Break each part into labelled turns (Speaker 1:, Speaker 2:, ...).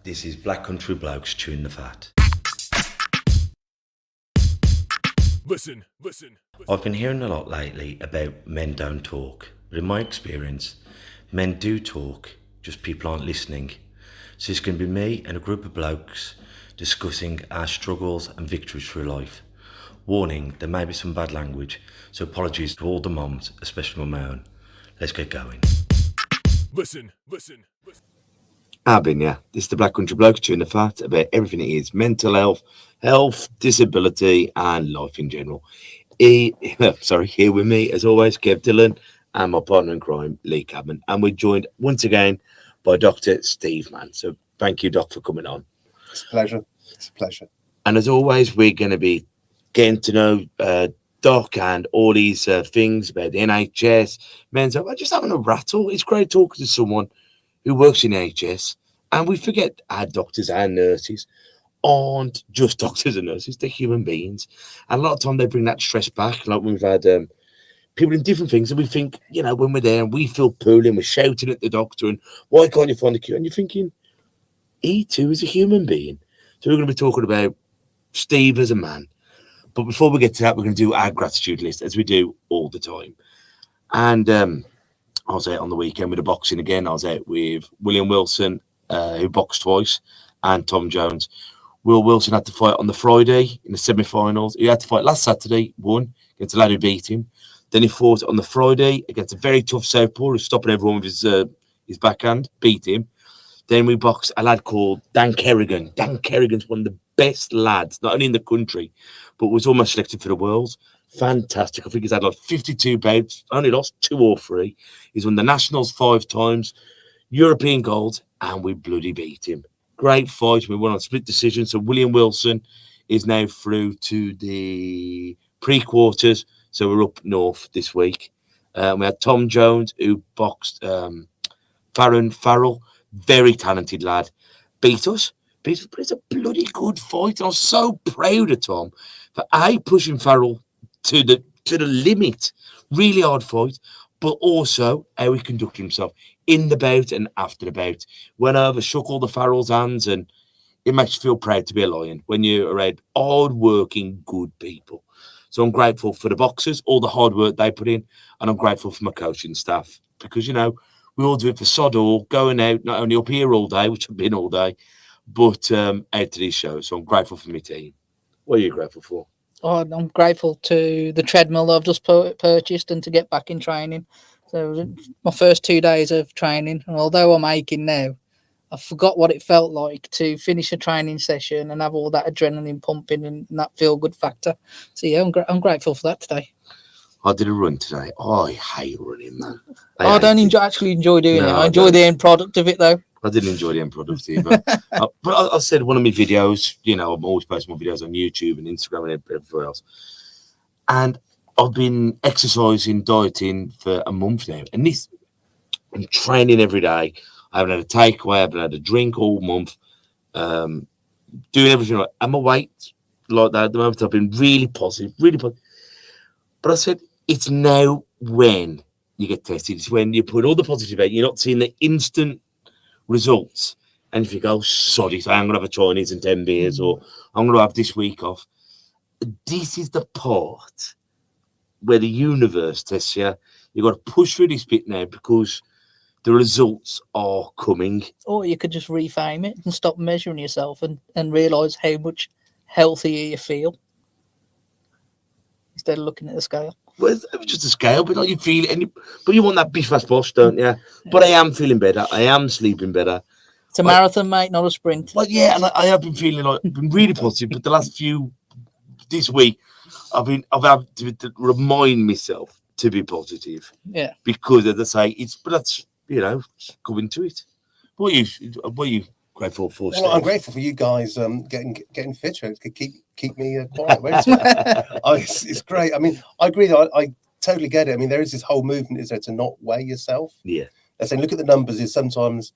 Speaker 1: This is Black Country Blokes chewing the fat.
Speaker 2: Listen.
Speaker 1: I've been hearing a lot lately about men don't talk, but in my experience, men do talk, just people aren't listening. So it's going to be me and a group of blokes discussing our struggles and victories through life. Warning, there may be some bad language, so apologies to all the moms, especially my own. Let's get going.
Speaker 2: Listen.
Speaker 3: Yeah. This is the Black Country Blokes chewing the fat about everything it is mental health, disability, and life in general. Here with me, as always, Kev Dillon and my partner in crime, Lee Cabman. And we're joined once again by Dr. Steve Mann. So thank you, Doc, for coming on.
Speaker 4: It's a pleasure.
Speaker 3: And as always, we're going to be getting to know Doc and all these things about the NHS, men's health. I'm just having a rattle. It's great talking to someone who works in NHS, and we forget our doctors and nurses aren't just doctors and nurses, they're human beings. And a lot of time they bring that stress back, like when we've had people in different things, and we think, when we're there and we feel poorly and we're shouting at the doctor and why can't you find a cure? And you're thinking, he too is a human being. So we're going to be talking about Steve as a man. But before we get to that, we're going to do our gratitude list, as we do all the time. And I was out on the weekend with the boxing again. I was out with William Wilson, who boxed twice, and Tom Jones. Will Wilson had to fight on the Friday in the semi-finals. He had to fight last Saturday, won against a lad who beat him. Then he fought on the Friday against a very tough southpaw who's stopping everyone with his backhand, beat him. Then we boxed a lad called Dan Kerrigan. Dan Kerrigan's one of the best lads, not only in the country, but was almost selected for the Worlds. Fantastic. I think he's had like 52 bouts, only lost 2 or 3. He's won the Nationals 5 times, European gold, and we bloody beat him. Great fight. We won on split decision. So William Wilson is now through to the pre-quarters. So we're up north this week. We had Tom Jones, who boxed Farron Farrell, very talented lad, beat us. But it's a bloody good fight. I was so proud of Tom for pushing Farrell to the limit. Really hard fight, but also how he conducted himself in the bout and after the bout. Went over, shook all the Farrell's hands, and it makes you feel proud to be a Lion when you're around hard-working, good people. So I'm grateful for the boxers, all the hard work they put in, and I'm grateful for my coaching staff because, we all do it for sod all, going out, not only up here all day, which I've been all day, but out to these shows. So I'm grateful for my team. What are you grateful for?
Speaker 5: Oh, I'm grateful to the treadmill I've just purchased and to get back in training. So my first 2 days of training, and although I'm aching now, I forgot what it felt like to finish a training session and have all that adrenaline pumping and that feel-good factor. So yeah, I'm grateful for that today.
Speaker 3: I did a run today. Oh, I hate running, man.
Speaker 5: I don't enjoy doing it. I enjoy the end product of it, though.
Speaker 3: I didn't enjoy the end product either. But I said one of my videos, I'm always posting my videos on YouTube and Instagram and everywhere else. And I've been exercising, dieting for a month now. And I'm training every day. I haven't had a takeaway. I haven't had a drink all month. Doing everything right. And my weight, like that at the moment, I've been really positive. But I said, it's now when you get tested. It's when you put all the positive out. You're not seeing the instant results. And if you go, sorry, so I'm going to have a Chinese and 10 beers, or I'm going to have this week off. This is the part where the universe tests you. You've got to push through this bit now because the results are coming.
Speaker 5: Or you could just reframe it and stop measuring yourself and realise how much healthier you feel instead of looking at the scale.
Speaker 3: Well, it's just a scale, but you feel it. But you want that biff fast boss, don't you? Yeah. But I am feeling better. I am sleeping better.
Speaker 5: It's a marathon, mate, not a sprint.
Speaker 3: Well, yeah, and I have been feeling been really positive. But the last this week, I've had to remind myself to be positive.
Speaker 5: Yeah.
Speaker 3: Because as I say, that's going to it. What are you grateful for?
Speaker 4: Well, I'm grateful for you guys getting fitter. It could keep me quiet. It's great. I mean, I agree. I totally get it. I mean, there is this whole movement, is there, to not weigh yourself.
Speaker 3: Yeah.
Speaker 4: They're saying, look at the numbers is sometimes,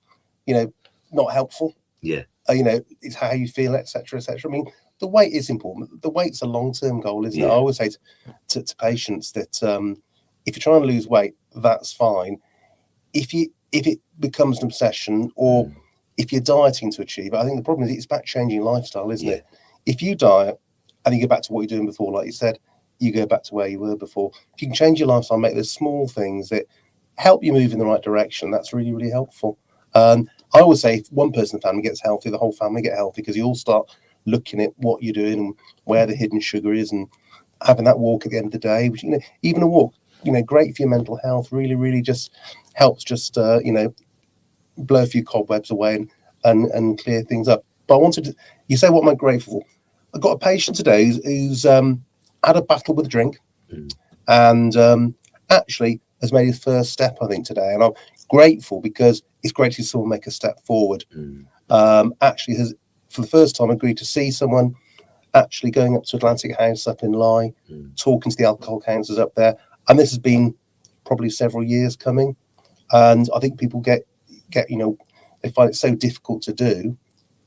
Speaker 4: not helpful.
Speaker 3: Yeah.
Speaker 4: It's how you feel, etc., etc. I mean, the weight is important. The weight's a long-term goal, isn't it? I always say to patients that if you're trying to lose weight, that's fine. If it becomes an obsession, or if you're dieting to achieve it, I think the problem is it's about changing lifestyle, isn't
Speaker 3: Yeah.
Speaker 4: it? If you diet and you go back to what you're doing before, like you said, you go back to where you were before. If you can change your lifestyle, make those small things that help you move in the right direction, that's really, really helpful. I always say if one person in the family gets healthy, the whole family get healthy, because you all start looking at what you're doing and where the hidden sugar is, and having that walk at the end of the day, which, even a walk, great for your mental health, really, really just helps just, blow a few cobwebs away and clear things up. But I wanted to, you say, what am I grateful for? I've got a patient today who's had a battle with a drink, and actually has made his first step, I think, today. And I'm grateful, because it's great to see someone make a step forward. Actually has, for the first time, agreed to see someone, actually going up to Atlantic House up in Lye, talking to the alcohol counsellors up there. And this has been probably several years coming. And I think people get they find it so difficult to do.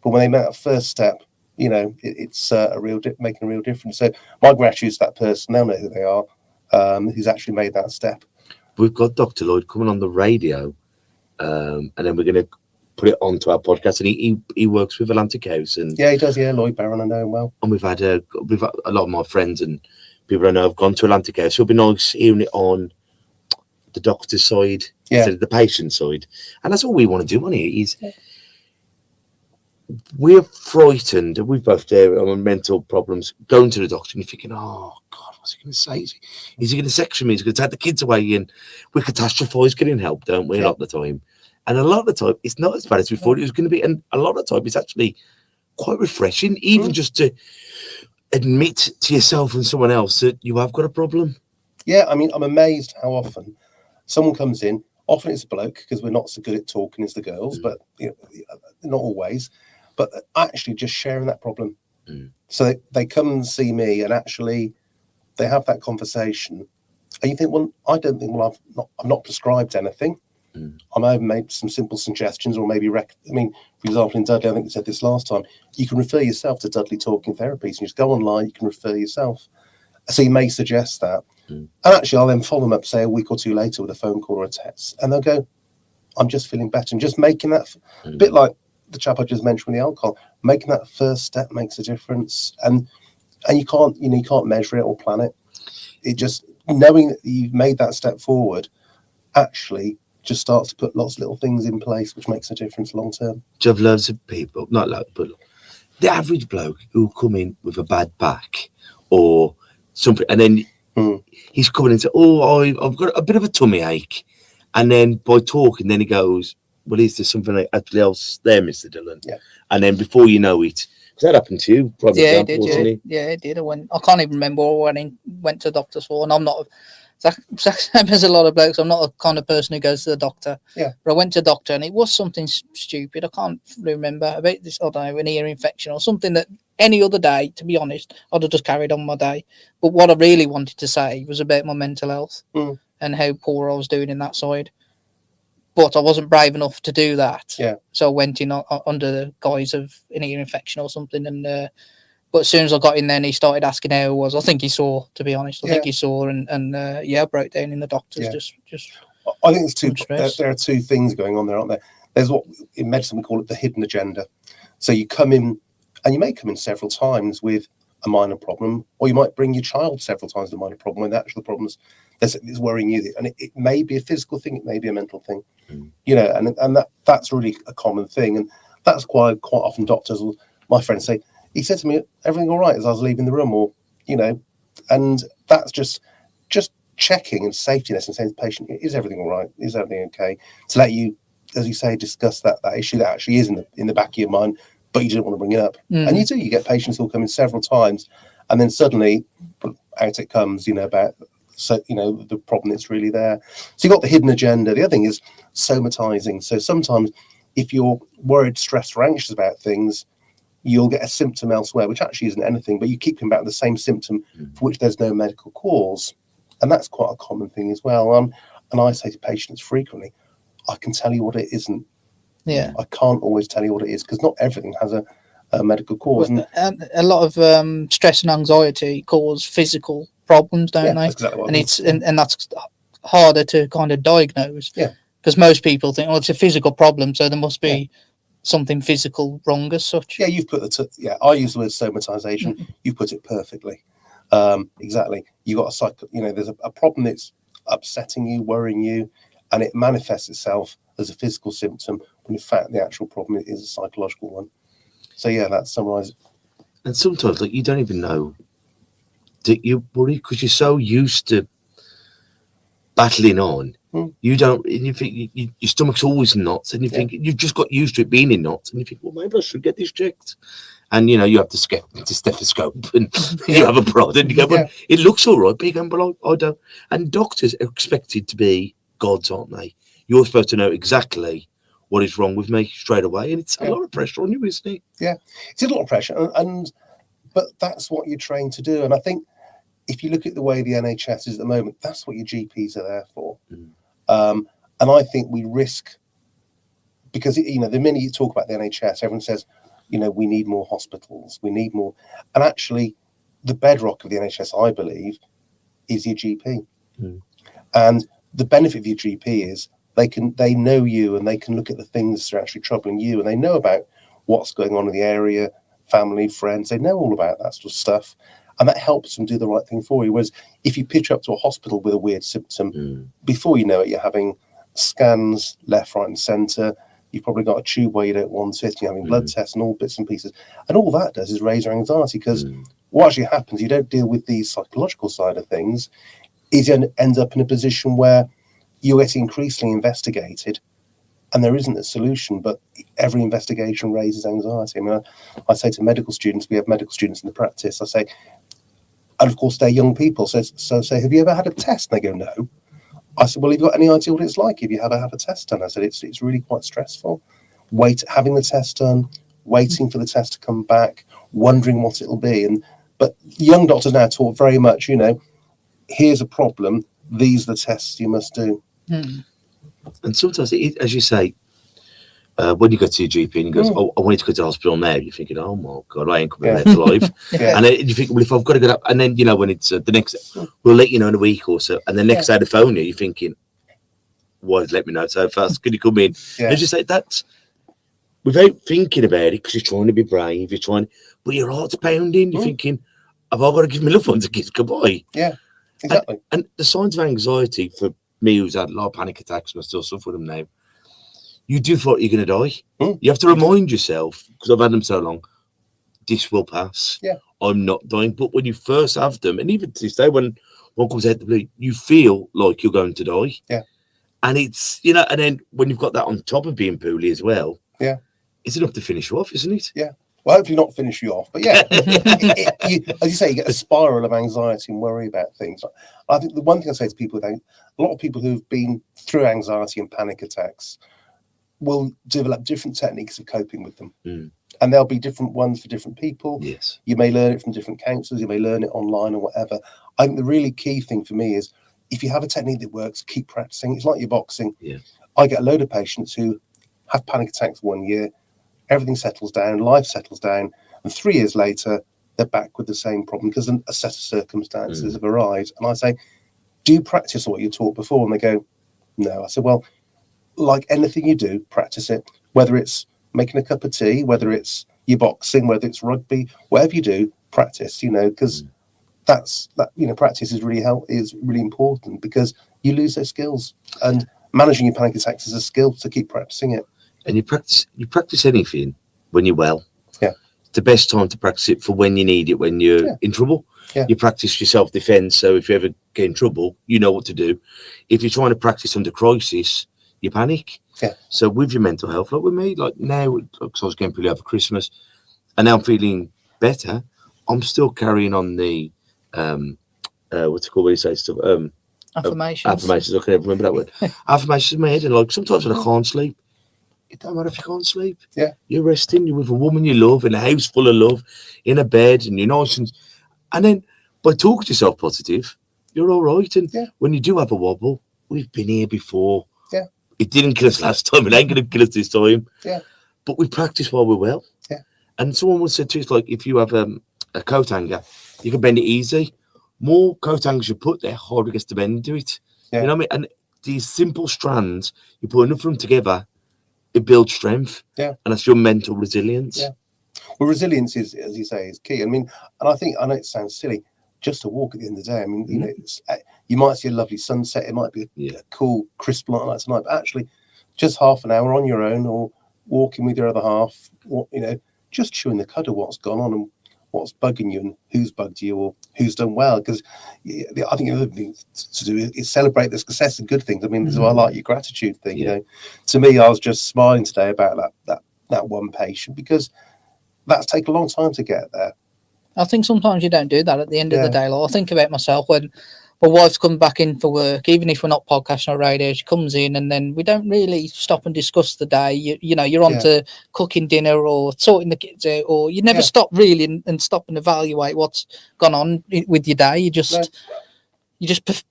Speaker 4: But when they make that first step, it's making a real difference. So my gratitude to that person. They'll know who they are, who's actually made that step.
Speaker 3: We've got Dr. Lloyd coming on the radio, and then we're going to put it onto our podcast. And he works with Atlantic House, and
Speaker 4: Yeah, he does. Yeah, Lloyd Barron, I know him well.
Speaker 3: and we've had a lot of my friends and people I know have gone to Atlantic House. So it'll be nice hearing it on the doctor's side instead of the patient side. And that's all we want to do on here is we're frightened. We've both there on mental problems, going to the doctor and you're thinking, oh God, what's he going to say? Is he going to section me? Is he going to take the kids away? And we catastrophize getting help, don't we, a lot of the time? And a lot of the time, it's not as bad as we thought it was going to be. And a lot of the time, it's actually quite refreshing, even just to admit to yourself and someone else that you have got a problem.
Speaker 4: Yeah, I mean, I'm amazed how often someone comes in. Often it's a bloke, because we're not so good at talking as the girls, but not always. But actually just sharing that problem. So they come and see me, and actually they have that conversation. And you think, well, I don't think, well, I've not prescribed anything. I may have made some simple suggestions, or maybe, for example, in Dudley, I think we said this last time, you can refer yourself to Dudley Talking Therapies. You just go online, you can refer yourself. So you may suggest that. And actually, I'll then follow them up, say, a week or two later with a phone call or a text. And they'll go, I'm just feeling better. And just making that, a bit like the chap I just mentioned with the alcohol, making that first step makes a difference. And you can't, you can't measure it or plan it. It just, knowing that you've made that step forward, actually just starts to put lots of little things in place, which makes a difference long term.
Speaker 3: Do you have loads of people, not loads, but the average bloke who come in with a bad back or something, and then he's coming in and say, oh, I've got a bit of a tummy ache. And then by talking, then he goes, well, is there something actually else there, Mr. Dillon? Yeah. And then before you know it, because that happened to you, probably.
Speaker 5: Yeah, it did. Yeah, it did. I can't even remember when I went to the doctors for, and I'm not. There's a lot of blokes. I'm not the kind of person who goes to the doctor.
Speaker 4: Yeah.
Speaker 5: But I went to the doctor, and it was something stupid. I can't remember about this. I don't know, an ear infection or something that any other day, to be honest, I'd have just carried on my day. But what I really wanted to say was about my mental health and how poor I was doing in that side. But I wasn't brave enough to do that.
Speaker 4: Yeah.
Speaker 5: So I went in under the guise of an ear infection or something, and. But as soon as I got in there and he started asking how it was, I think he saw, to be honest. I think he saw and I broke down in the doctors. Just
Speaker 4: I think there are two things going on there, aren't there? There's what in medicine we call it the hidden agenda. So you come in, and you may come in several times with a minor problem, or you might bring your child several times with a minor problem when the actual problem's is worrying you. And it may be a physical thing, it may be a mental thing, and that's really a common thing. And that's quite often doctors, my friends say, he said to me, everything all right, as I was leaving the room, or, and that's just checking and safety nets and saying to the patient, is everything all right? Is everything okay? To let you, as you say, discuss that issue that actually is in the back of your mind, but you didn't want to bring it up. And you get patients who'll come in several times, and then suddenly out it comes, about the problem that's really there. So you've got the hidden agenda. The other thing is somatizing. So sometimes if you're worried, stressed, or anxious about things, you'll get a symptom elsewhere, which actually isn't anything, but you keep coming back with the same symptom for which there's no medical cause. And that's quite a common thing as well. And I say to patients frequently, I can tell you what it isn't.
Speaker 5: Yeah.
Speaker 4: I can't always tell you what it is, because not everything has a medical cause.
Speaker 5: And a lot of stress and anxiety cause physical problems, don't they?
Speaker 4: That's exactly what
Speaker 5: and that's harder to kind of diagnose.
Speaker 4: Yeah.
Speaker 5: Because most people think, well, it's a physical problem, so there must be something physical wrong as such.
Speaker 4: Yeah, you've put I use the word somatization. You put it perfectly. Exactly. You got a cycle. There's a problem that's upsetting you, worrying you, and it manifests itself as a physical symptom when in fact the actual problem is a psychological one. So yeah, that summarizes.
Speaker 3: And sometimes, like, you don't even know that you worry because you're so used to battling on. You don't, and you think your stomach's always in knots, and you think you've just got used to it being in knots, and you think, well, maybe I should get this checked. And you have the stethoscope, and you have a prod, and you go, well, it looks all right, but you go, well, I don't. And doctors are expected to be gods, aren't they? You're supposed to know exactly what is wrong with me straight away, and it's a lot of pressure on you, isn't it? Yeah,
Speaker 4: it's a lot of pressure, but that's what you're trained to do. And I think if you look at the way the NHS is at the moment, that's what your GPs are there for. And I think we risk, because the minute you talk about the NHS, everyone says, we need more hospitals, we need more. And actually, the bedrock of the NHS, I believe, is your GP. And the benefit of your GP is they know you, and they can look at the things that are actually troubling you, and they know about what's going on in the area, family, friends. They know all about that sort of stuff, and that helps them do the right thing for you. Whereas if you pitch up to a hospital with a weird symptom, before you know it, you're having scans left, right, and centre. You've probably got a tube where you don't want it. You're having blood tests and all bits and pieces, and all that does is raise your anxiety, because what actually happens, you don't deal with the psychological side of things. Is you end up in a position where you get increasingly investigated, and there isn't a solution, but every investigation raises anxiety. I mean, I say to medical students, we have medical students in the practice, I say, and of course they're young people, so say, have you ever had a test? And they go, no. I said, well, have you got any idea what it's like if you ever had a test done? I said, it's really quite stressful. Having the test done, waiting for the test to come back, wondering what it'll be. But young doctors now talk very much, here's a problem, these are the tests you must do.
Speaker 3: And sometimes, as you say, when you go to your GP and he goes, I want you to go to the hospital now, you're thinking, oh my God, I ain't coming back alive. And then you think, well, if I've got to get up, and then, when it's the next, we'll let you know in a week or so. And the next day they phone you, you're thinking, why let me know so fast? Can you come in? And you say, that's without thinking about it, because you're trying to be brave, but your heart's pounding, you're thinking, have I got to give my loved ones a kiss goodbye?
Speaker 4: Yeah, exactly.
Speaker 3: And the signs of anxiety for me, who's had a lot of panic attacks, and I still suffer them now, you do thought you're going to die. You have to remind yourself, because I've had them so long, this will pass. I'm not dying. But when you first have them, and even to this day, when one comes out the blue, you feel like you're going to die. And it's, and then when you've got that on top of being poorly as well, it's enough to finish you off, isn't it?
Speaker 4: Well, hopefully not finish you off, but as you say, you get a spiral of anxiety and worry about things. I think the one thing I say to people, a lot of people who've been through anxiety and panic attacks will develop different techniques of coping with them. And there'll be different ones for different people. You may learn it from different counsellors, you may learn it online or whatever. I think the really key thing for me is, if you have a technique that works, keep practicing. It's like your boxing. I get a load of patients who have panic attacks 1 year, everything settles down, life settles down, and 3 years later, they're back with the same problem because a set of circumstances have arrived. And I say, do you practice what you taught before? And they go, no. I said, well, like anything you do, practice it, whether it's making a cup of tea, whether it's your boxing, whether it's rugby, whatever you do, practice, because practice is really important, because you lose those skills, and managing your panic attacks is a skill, so keep practicing it.
Speaker 3: And you practice anything when you're well. It's the best time to practice it for when you need it, when you're in trouble. You practice your self-defense, so if you ever get in trouble, you know what to do. If you're trying to practice under crisis, you panic. So with your mental health, like with me, like now, because I was getting pretty over Christmas, and now I'm feeling better, I'm still carrying on the what's it called when you say stuff?
Speaker 5: Affirmations.
Speaker 3: Affirmations. I can never remember that word. Affirmations in my head, and like sometimes when I can't sleep, it don't matter if you can't sleep. You're resting. You're with a woman you love in a house full of love, in a bed, and you're nice, and then by talking to yourself positive, you're all right. And when you do have a wobble, we've been here before. It didn't kill us last time. It ain't going to kill us this time. But we practice while we're well. And someone once said to us, like, if you have a coat hanger, you can bend it easy. More coat hangers you put there, harder it gets to bend into it. You know what I mean? And these simple strands, you put enough of them together, it builds strength.
Speaker 4: Yeah.
Speaker 3: And that's your mental resilience.
Speaker 4: Yeah. Well, resilience is, as you say, is key. I mean, and I know it sounds silly, just to walk at the end of the day. I mean, you know, you might see a lovely sunset. It might be a cool, crisp night like tonight, but actually, just half an hour on your own, or walking with your other half, you know, just chewing the cud of what's gone on and what's bugging you and who's bugged you or who's done well. Because I think the other thing to do is celebrate the success and good things. I mean, this is why I like your gratitude thing. You know, to me, I was just smiling today about that one patient, because that's taken a long time to get there.
Speaker 5: I think sometimes you don't do that at the end of the day. Like, I think about myself when my wife's come back in for work, even if we're not podcasting or radio, she comes in and then we don't really stop and discuss the day. You know, you're on to cooking dinner or sorting the kids out, or you never stop really and stop and evaluate what's gone on with your day. You just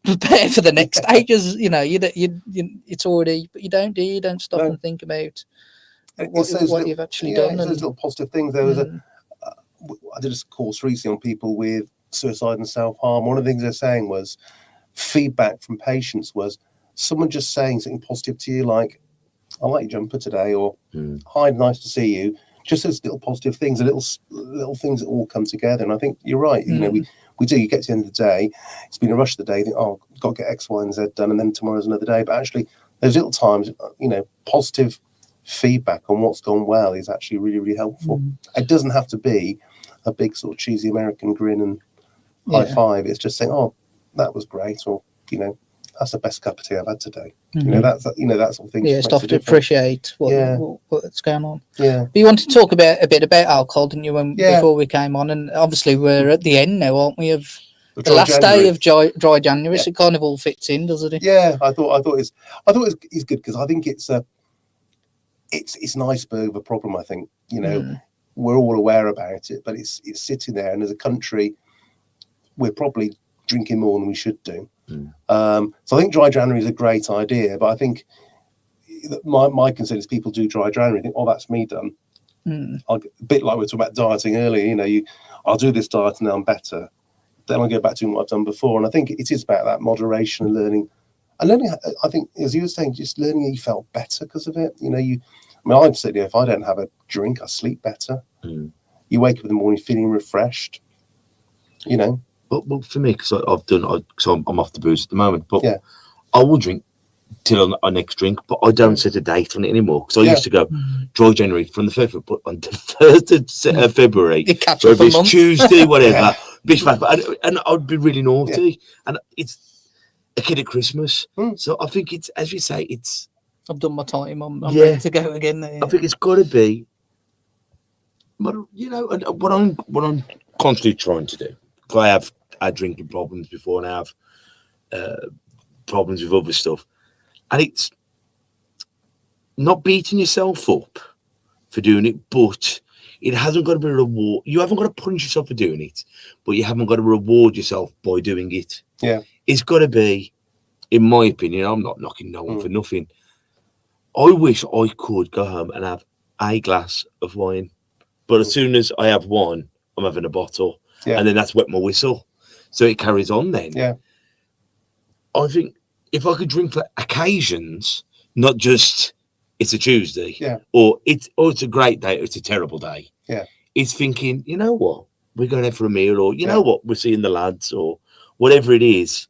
Speaker 5: prepare for the next stages. You know, it's already, but you don't stop and think about what you've actually done.
Speaker 4: Those little positive things. There was I did a course recently on people with suicide and self-harm. One of the things they're saying was feedback from patients was someone just saying something positive to you, like, I like your jumper today, or hi, nice to see you. Just those little positive things, the little things that all come together. And I think you're right. You know, we do, you get to the end of the day, it's been a rush of the day, you think, oh, got to get X, Y, and Z done, and then tomorrow's another day. But actually, those little times, you know, positive feedback on what's gone well is actually really, really helpful. It doesn't have to be a big sort of cheesy American grin and high five. It's just saying, oh, that was great, or, you know, that's the best cup of tea I've had today. You know, that sort of thing.
Speaker 5: Yeah, stuff to appreciate what's going on.
Speaker 4: Yeah.
Speaker 5: But you wanted to talk a bit about alcohol, didn't you, before we came on? And obviously we're at the end now, aren't we, of the last day of dry January, so it kind of all fits in, doesn't it?
Speaker 4: Yeah, I thought it's good, because I think it's an iceberg of a problem. I think, you know, we're all aware about it, but it's sitting there, and as a country, we're probably drinking more than we should do. So I think dry January is a great idea, but I think that my concern is people do dry January, think, oh, that's me done. A bit like we were talking about dieting earlier. You know, I'll do this diet and then I'm better. Then I'll go back to doing what I've done before. And I think it is about that moderation and learning. And learning, I think, as you were saying, just learning you felt better because of it. You know, I'd say, if I don't have a drink, I sleep better. You wake up in the morning feeling refreshed. You know.
Speaker 3: Well, for me, because I'm off the booze at the moment, but I will drink till our next drink, but I don't set a date on it anymore. Because I used to go dry January from the 1st, but on the 1st of February, whether it's Tuesday, whatever, and I'd be really naughty, and it's a kid at Christmas. So I think it's, as you say, it's.
Speaker 5: I've done my time. I'm ready to go again.
Speaker 3: I think it's got to be. But you know, and what I'm constantly trying to do. I have had drinking problems before, and I have problems with other stuff, and it's not beating yourself up for doing it, but it hasn't got to be a reward. You haven't got to punish yourself for doing it, but you haven't got to reward yourself by doing it.
Speaker 4: Yeah,
Speaker 3: it's got to be, in my opinion. I'm not knocking no one for nothing. I wish I could go home and have a glass of wine, but as soon as I have one, I'm having a bottle, and then that's wet my whistle. So it carries on then.
Speaker 4: Yeah.
Speaker 3: I think if I could drink for occasions, not just it's a Tuesday, or it's a great day, or it's a terrible day.
Speaker 4: Yeah.
Speaker 3: It's thinking, you know what, we're going out for a meal, or you know what, we're seeing the lads, or whatever it is.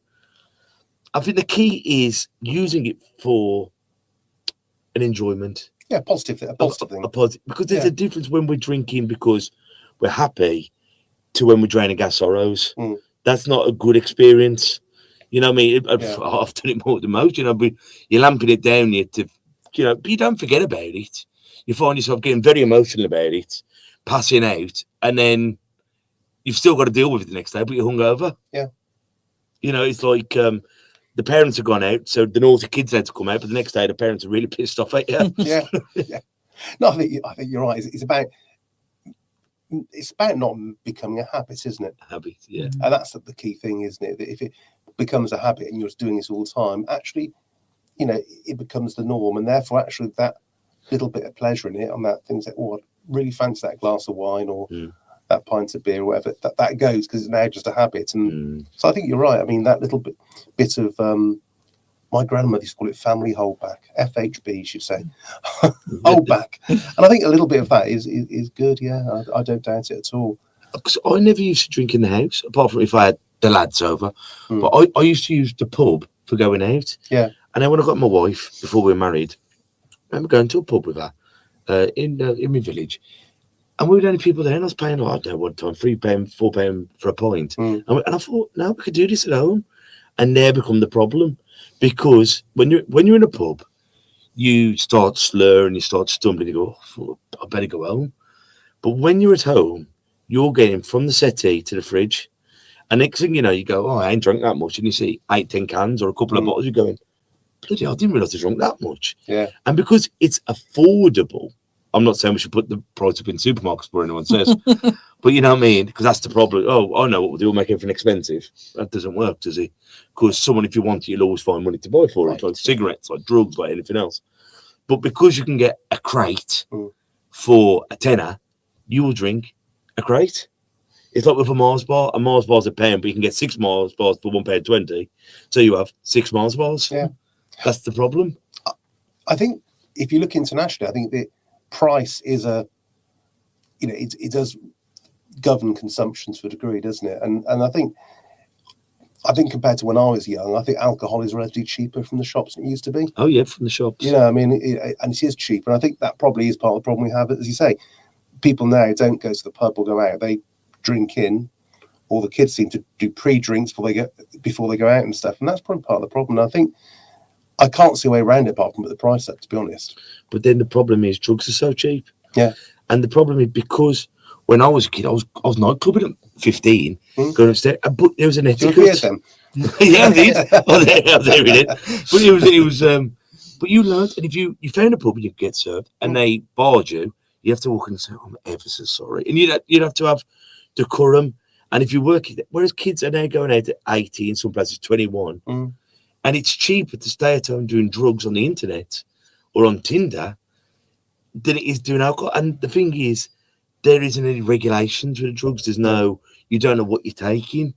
Speaker 3: I think the key is using it for an enjoyment.
Speaker 4: Yeah, a positive thing.
Speaker 3: Because there's a difference when we're drinking because we're happy to when we're draining our sorrows. That's not a good experience. You know what I mean? I've done it more than most. You know, but you're lamping it down here to, you know, but you don't forget about it. You find yourself getting very emotional about it, passing out, and then you've still got to deal with it the next day, but you're hungover.
Speaker 4: Yeah.
Speaker 3: You know, it's like the parents have gone out, so the naughty kids had to come out, but the next day the parents are really pissed off at you.
Speaker 4: Yeah. No, I think you're right. It's about not becoming a habit, isn't it?
Speaker 3: Habit, yeah.
Speaker 4: And that's the key thing, isn't it? That if it becomes a habit and you're just doing this all the time, actually, you know, it becomes the norm, and therefore, actually, that little bit of pleasure in it, on that things that, oh, I really fancy that glass of wine or that pint of beer or whatever, that goes because it's now just a habit. And so I think you're right. I mean, that little bit of my grandmother used to call it family holdback, FHB, she'd say, holdback. And I think a little bit of that is good. Yeah, I don't doubt it at all.
Speaker 3: Because I never used to drink in the house, apart from if I had the lads over. But I used to use the pub for going out.
Speaker 4: Yeah.
Speaker 3: And then when I got my wife, before we were married, I remember going to a pub with her in my village. And we were the only people there, and I was paying, I don't know what time, £3, £4 for a pint. And I thought, no, we could do this at home. And there become the problem. Because when you're in a pub, you start slurring, you start stumbling, you go, oh, I better go home. But when you're at home, you're getting from the settee to the fridge. And next thing you know, you go, oh, I ain't drunk that much. And you see 8-10 cans or a couple of bottles, you're going, bloody hell, I didn't realise I drunk that much.
Speaker 4: Yeah.
Speaker 3: And because it's affordable, I'm not saying we should put the price up in supermarkets before anyone says, but you know what I mean? Because that's the problem. Oh, I know what we'll do, we'll make everything expensive. That doesn't work, does it? Because someone, if you want it, you'll always find money to buy for it, like cigarettes, like drugs, like anything else. But because you can get a crate for a tenner, you will drink a crate. It's like with a Mars bar. A Mars bar's £1, but you can get 6 Mars bars for £1.20. So you have 6 Mars bars.
Speaker 4: Yeah.
Speaker 3: That's the problem.
Speaker 4: I think if you look internationally, I think the price is it does govern consumption to a degree, doesn't it? And I think compared to when I was young, I think alcohol is relatively cheaper from the shops than it used to be.
Speaker 3: Oh yeah, from the shops.
Speaker 4: You know, I mean, and it is cheaper. And I think that probably is part of the problem we have. As you say, people now don't go to the pub or go out; they drink in, or the kids seem to do pre-drinks before they go out and stuff. And that's probably part of the problem. And I think I can't see a way around it apart from put the price up, to be honest.
Speaker 3: But then the problem is drugs are so cheap.
Speaker 4: Yeah.
Speaker 3: And the problem is because when I was a kid, I was nightclubbing at 15, going upstairs. But there was an etiquette.
Speaker 4: You hear them?
Speaker 3: Yeah, I did. I was there with it. But it was. But you learned, and if you found a pub and you get served, and they barred you, you have to walk in and say, "I'm ever so sorry," and you'd have to have decorum. And if you work, whereas kids are now going out at 18, some places 21, and it's cheaper to stay at home doing drugs on the internet or on Tinder than it is doing alcohol. And the thing is, there isn't any regulations with the drugs. You don't know what you're taking.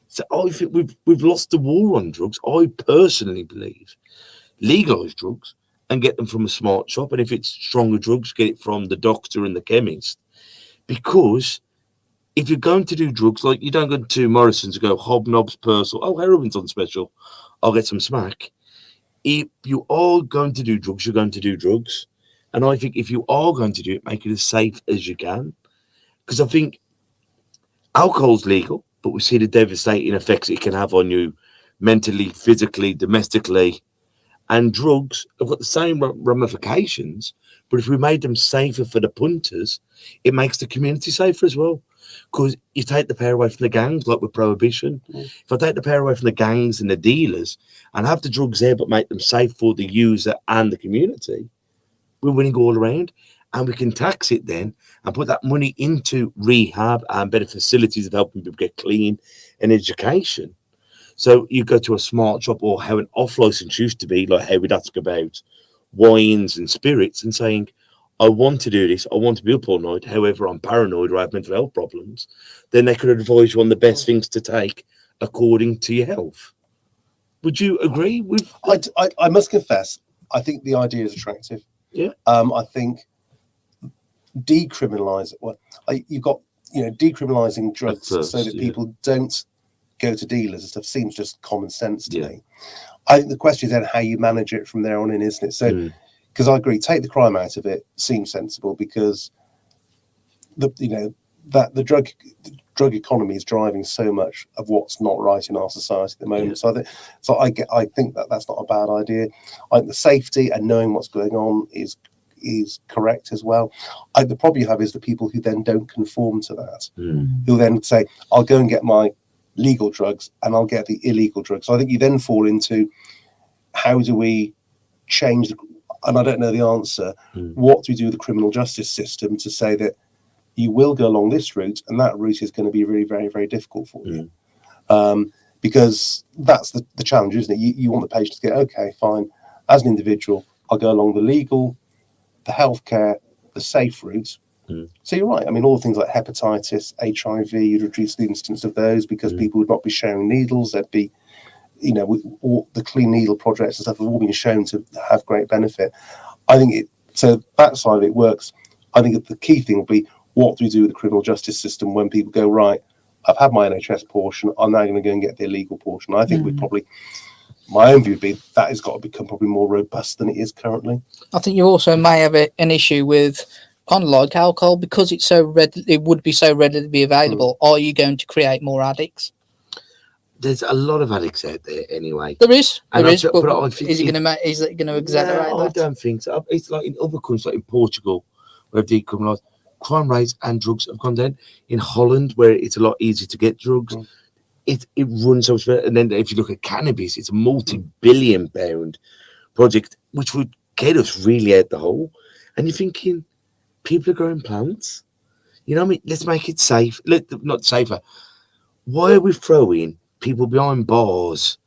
Speaker 3: So I think we've lost the war on drugs. I personally believe legalise drugs and get them from a smart shop. And if it's stronger drugs, get it from the doctor and the chemist. Because if you're going to do drugs, like you don't go to Morrison's and go hobnobs, Purcell, oh, heroin's on special, I'll get some smack. If you are going to do drugs, you're going to do drugs. And I think if you are going to do it, make it as safe as you can. Because I think alcohol's legal, but we see the devastating effects it can have on you mentally, physically, domestically. And drugs have got the same ramifications, but if we made them safer for the punters, it makes the community safer as well. Because you take the power away from the gangs, like with prohibition. If I take the power away from the gangs and the dealers and have the drugs there, but make them safe for the user and the community, we're winning all around. And we can tax it then and put that money into rehab and better facilities of helping people get clean and education. So you go to a smart shop, or how an off license used to be, like how we'd ask about wines and spirits and saying, I want to do this, I want to be up all night, however, I'm paranoid or I have mental health problems, then they could advise you on the best things to take according to your health. Would you agree with that?
Speaker 4: I must confess, I think the idea is attractive.
Speaker 3: Yeah.
Speaker 4: I think decriminalising, you've got, decriminalising drugs
Speaker 3: first,
Speaker 4: so that people don't go to dealers and stuff seems just common sense to
Speaker 3: Yeah.
Speaker 4: me. I think the question is then how you manage it from there on in, isn't it? So, because I agree, take the crime out of it seems sensible, because the drug economy is driving so much of what's not right in our society at the moment.
Speaker 3: Yeah.
Speaker 4: I think that's not a bad idea. I think the safety and knowing what's going on is correct as well. The problem you have is the people who then don't conform to that, who then say, I'll go and get my legal drugs and I'll get the illegal drugs. So I think you then fall into, how do we change and I don't know the answer. What do we do with the criminal justice system to say that you will go along this route and that route is going to be really very, very difficult for you? Because that's the challenge, isn't it? You want the patient to go, okay, fine, as an individual, I'll go along the legal, the healthcare, the safe route. So you're right. I mean, all things like hepatitis, HIV, you'd reduce the incidence of those because people would not be sharing needles. There'd be, all the clean needle projects and stuff have all been shown to have great benefit. I think so that side of it works. I think the key thing will be, what do we do with the criminal justice system when people go, right, I've had my NHS portion, I'm now going to go and get the illegal portion. I think my own view would be that has got to become probably more robust than it is currently.
Speaker 5: I think you also may have an issue with kind of like alcohol, because it would be so readily available. Are you going to create more addicts?
Speaker 3: There's a lot of addicts out there anyway.
Speaker 5: There is, but is it going to
Speaker 3: No,
Speaker 5: exaggerate that?
Speaker 3: I don't think so. It's like in other countries, like in Portugal, where they've decriminalised, crime rates and drugs have gone down. In Holland, where it's a lot easier to get drugs, it runs so much better. And then if you look at cannabis, it's a multi-billion-pound project which would get us really out the hole. And you're thinking, people are growing plants. You know what I mean? Let's make it safe. Not safer. Why are we throwing people behind bars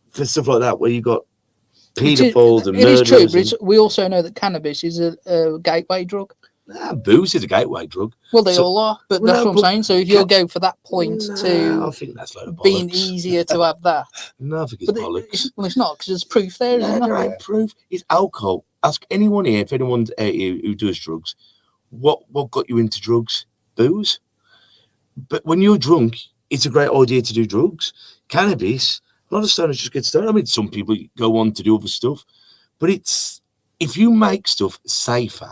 Speaker 3: for stuff like that, where you got paedophiles and murderers?
Speaker 5: It is true, but we also know that cannabis is a gateway drug.
Speaker 3: Booze is a gateway drug.
Speaker 5: Well, they all are, but that's what I'm saying. So if you'll go for that point
Speaker 3: I think that's like
Speaker 5: being easier to have that.
Speaker 3: No, I think it's bollocks.
Speaker 5: It's not, because there's proof there, isn't there?
Speaker 3: There ain't proof. It's alcohol. Ask anyone here, if anyone's who does drugs, what got you into drugs? Booze. But when you're drunk, it's a great idea to do drugs. Cannabis, a lot of stoners just get stoned. I mean, some people go on to do other stuff, but if you make stuff safer,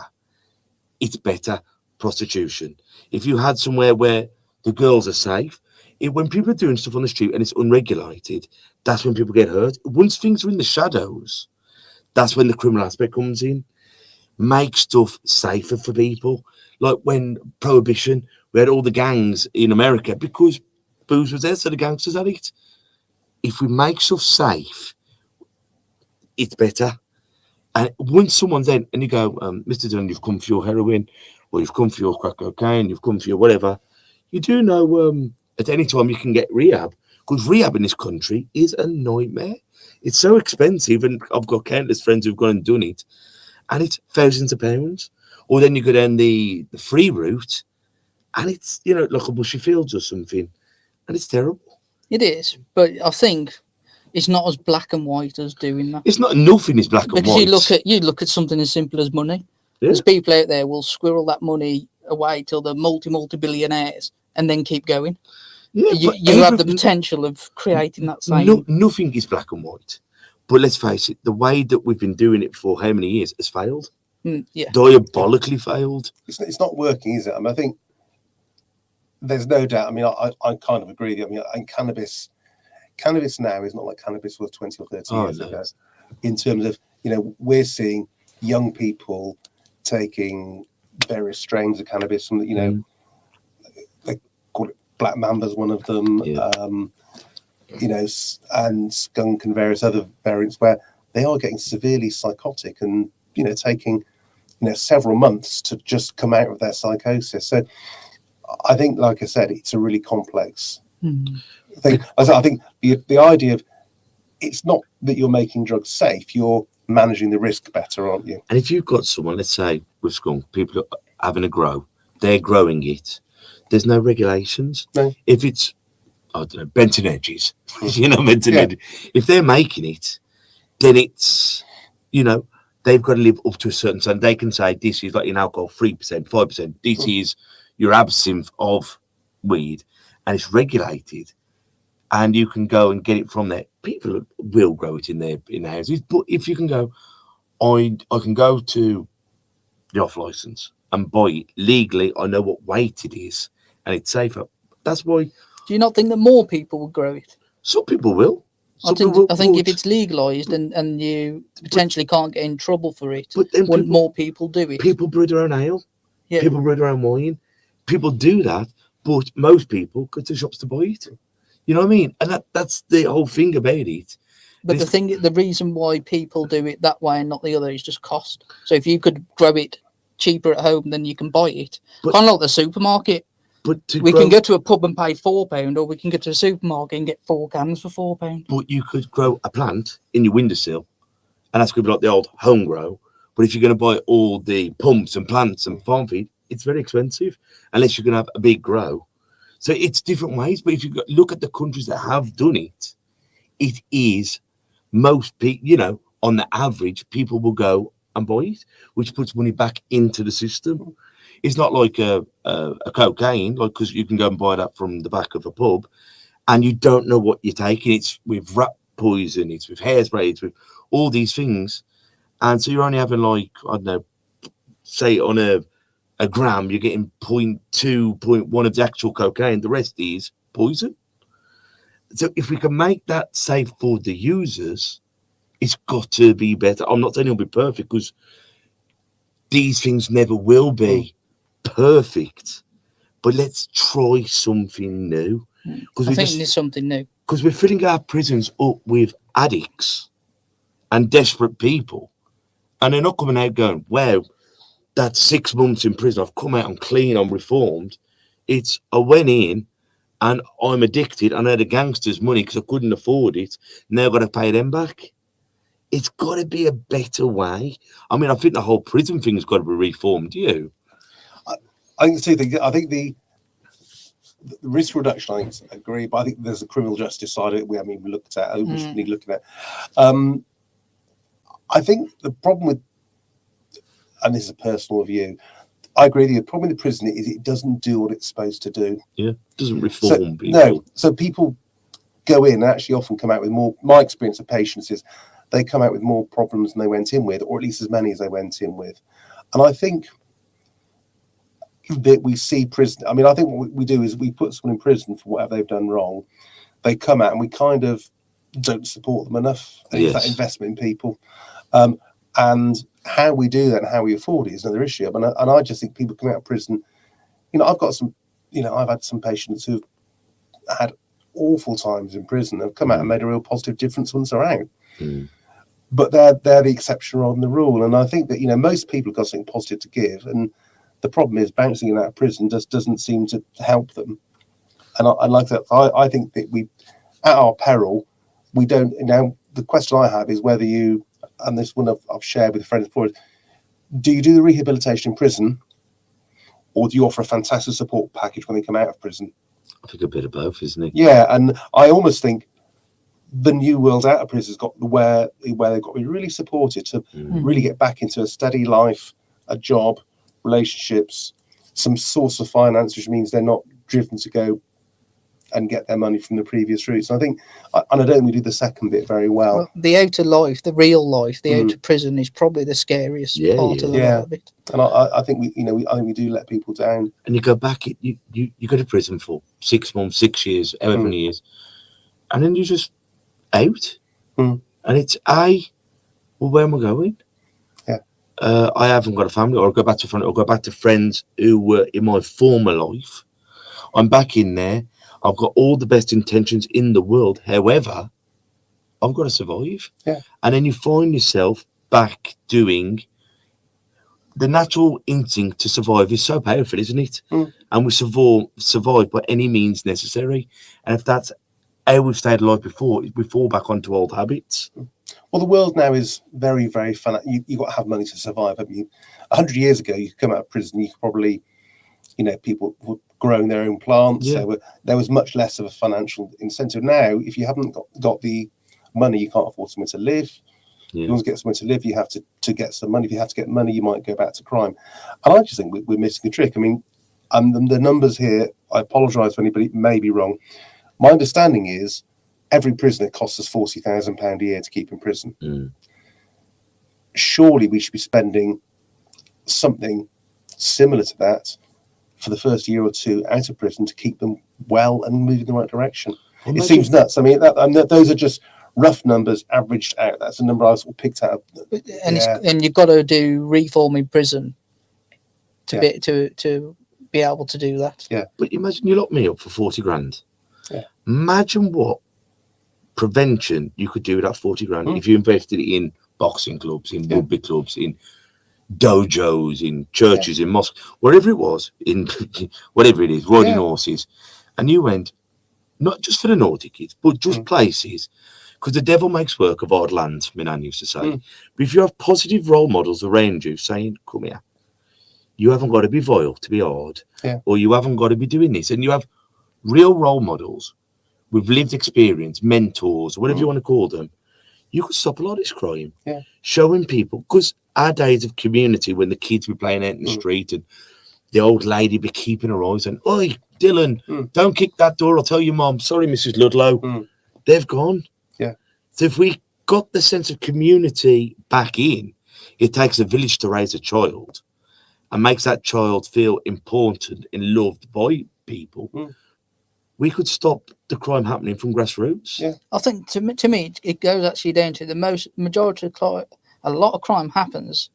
Speaker 3: it's better. Prostitution. If you had somewhere where the girls are safe, when people are doing stuff on the street and it's unregulated, that's when people get hurt. Once things are in the shadows, that's when the criminal aspect comes in. Make stuff safer for people. Like when Prohibition, we had all the gangs in America because booze was there, so the gangsters had it. If we make stuff safe, it's better. And once someone's in, and you go, Mr. Dunn, you've come for your heroin, or you've come for your crack cocaine, you've come for your whatever, you do know at any time you can get rehab, because rehab in this country is a nightmare. It's so expensive, and I've got countless friends who've gone and done it, and it's thousands of pounds. Or then you go down the free route, and it's, like a Bushy Fields or something, and it's terrible.
Speaker 5: It is, but I think it's not as black and white as doing that.
Speaker 3: It's not, nothing is black and white.
Speaker 5: Because you look at something as simple as money. Yeah. There's people out there will squirrel that money away till they're multi-billionaires and then keep going. Yeah, you have the potential of creating that same.
Speaker 3: Nothing is black and white. But let's face it, the way that we've been doing it for how many years has failed. Diabolically failed.
Speaker 4: It's not working, is it? I mean, I think there's no doubt. I mean, I kind of agree. I mean, I think cannabis now is not like cannabis was 20 or 30 years ago. In terms of, we're seeing young people taking various strains of cannabis, and they call it Black Mamba's one of them, and skunk and various other variants where they are getting severely psychotic and taking several months to just come out of their psychosis. So I think, like I said, it's a really complex thing. I think the idea of, it's not that you're making drugs safe, you're managing the risk better, aren't you?
Speaker 3: And if you've got someone, let's say with skunk, people are having a grow, they're growing it, there's no regulations. No. If it's, I don't know, Benton Edges, Edges, if they're making it, then it's, they've got to live up to a certain standard. They can say, this is like in alcohol, 3%, 5%, this is your absinthe of weed, and it's regulated, and you can go and get it from there. People will grow it in their houses, but if you can go, I can go to the off license and buy it legally. I know what weight it is, and it's safer. That's why.
Speaker 5: Do you not think that more people will grow it?
Speaker 3: Some people will.
Speaker 5: I think if it's legalised and you potentially can't get in trouble for it, wouldn't more people do it?
Speaker 3: People brew their own ale. Yeah. People brew their own wine. People do that, but most people go to shops to buy it. You know what I mean? And that's the whole thing about it.
Speaker 5: But the reason why people do it that way and not the other is just cost. So if you could grow it cheaper at home, then you can buy it. Kind of like the supermarket. We can go to a pub and pay £4, or we can go to a supermarket and get 4 cans for £4.
Speaker 3: But you could grow a plant in your windowsill, and that's going to be like the old home grow. But if you're going to buy all the pumps and plants and farm feed, it's very expensive, unless you're going to have a big grow. So it's different ways. But if you look at the countries that have done it, it is most people, on the average, people will go and buy it, which puts money back into the system. It's not like a cocaine, like, because you can go and buy that from the back of a pub, and you don't know what you're taking. It's with rat poison, it's with hairspray, it's with all these things, and so you're only having, like, I don't know, say on a gram, you're getting 0.2, 0.1 of the actual cocaine. The rest is poison. So if we can make that safe for the users, it's got to be better. I'm not saying it'll be perfect, because these things never will be perfect, but let's try something new.
Speaker 5: I think there's something new.
Speaker 3: Because we're filling our prisons up with addicts and desperate people, and they're not coming out going, wow, that's 6 months in prison, I've come out, I'm clean, I'm reformed. It's, I went in and I'm addicted, and I had the gangsters' money because I couldn't afford it, now I've got to pay them back. It's got to be a better way. I mean, I think the whole prison thing has got to be reformed. Do you?
Speaker 4: I think the 2 things. I think the risk reduction, I agree, but I think there's a criminal justice side of it we haven't even looked at. We should be looking at. I think the problem with, and this is a personal view, I agree with you. The problem with the prison is it doesn't do what it's supposed to do.
Speaker 3: Yeah, it doesn't reform people.
Speaker 4: No, so people go in and actually often come out with more. My experience of patients is they come out with more problems than they went in with, or at least as many as they went in with. And I think that we see prison. I mean, I think what we do is we put someone in prison for whatever they've done wrong. They come out and we kind of don't support them enough. And it's that investment in people. And how we do that and how we afford it is another issue. And I just think people come out of prison, I've got some, I've had some patients who've had awful times in prison. They've come out and made a real positive difference once they're out. But they're the exception rather than the rule. And I think that, most people have got something positive to give. And the problem is bouncing in out of prison just doesn't seem to help them. And I like that. I think that we, at our peril, we don't. Now, the question I have is whether you, and this one I've shared with friends before, do you do the rehabilitation in prison, or do you offer a fantastic support package when they come out of prison?
Speaker 3: I think a bit of both, isn't it?
Speaker 4: Yeah, and I almost think the new world out of prison has got where they've got to be really supported to really get back into a steady life, a job, relationships, some source of finance, which means they're not driven to go and get their money from the previous routes. And I think, and I don't think we do the second bit very well.
Speaker 5: The outer life, the real life, the outer prison is probably the scariest part of the lot of it.
Speaker 4: And I think I think we do let people down.
Speaker 3: And you go back, you go to prison for 6 months, 6 years, however many years, and then you're just out. And it's well, where am I going? I haven't got a family, or I go back to friends who were in my former life. I'm back in there. I've got all the best intentions in the world. However, I've got to survive.
Speaker 4: Yeah.
Speaker 3: And then you find yourself back doing the natural instinct to survive is so powerful, isn't it? And we survive by any means necessary. And if that's how we've stayed alive before, we fall back onto old habits.
Speaker 4: Well, the world now is very, very fun. You've got to have money to survive. I mean, 100 years ago, you could come out of prison, you could probably, people were growing their own plants.
Speaker 3: Yeah.
Speaker 4: There was much less of a financial incentive. Now, if you haven't got the money, you can't afford somewhere to live.
Speaker 3: Yeah.
Speaker 4: If you want to get somewhere to live, you have to get some money. If you have to get money, you might go back to crime. And I just think we're missing a trick. I mean, the numbers here, I apologise for anybody, may be wrong. My understanding is every prisoner costs us £40,000 a year to keep in prison. Surely we should be spending something similar to that for the first year or two out of prison to keep them well and moving in the right direction. It seems nuts. I mean, those are just rough numbers averaged out. That's a number I sort of picked out.
Speaker 5: And you've got to do reform in prison to be able to do that.
Speaker 4: Yeah.
Speaker 3: But imagine you lock me up for 40 grand.
Speaker 4: Yeah.
Speaker 3: Imagine what prevention you could do with that 40 grand if you invested it in boxing clubs, in rugby clubs, in dojos, in churches, in mosques, wherever it was, in whatever it is, riding horses. And you went, not just for the naughty kids, but just places, because the devil makes work of hard land, my nan used to say. But if you have positive role models around you saying, come here, you haven't got to be vile to be hard, or you haven't got to be doing this, and you have real role models with lived experience, mentors, whatever you want to call them, you could stop a lot of this crime.
Speaker 4: Yeah.
Speaker 3: Showing people, because our days of community, when the kids were playing out in the street and the old lady be keeping her eyes on, oi, Dylan, don't kick that door, I'll tell your mum. Sorry, Mrs. Ludlow. They've gone.
Speaker 4: Yeah.
Speaker 3: So if we got the sense of community back in, it takes a village to raise a child and makes that child feel important and loved by people. We could stop the crime happening from grassroots.
Speaker 4: Yeah.
Speaker 5: I think to me, it goes actually down to the majority of crime. A lot of crime happens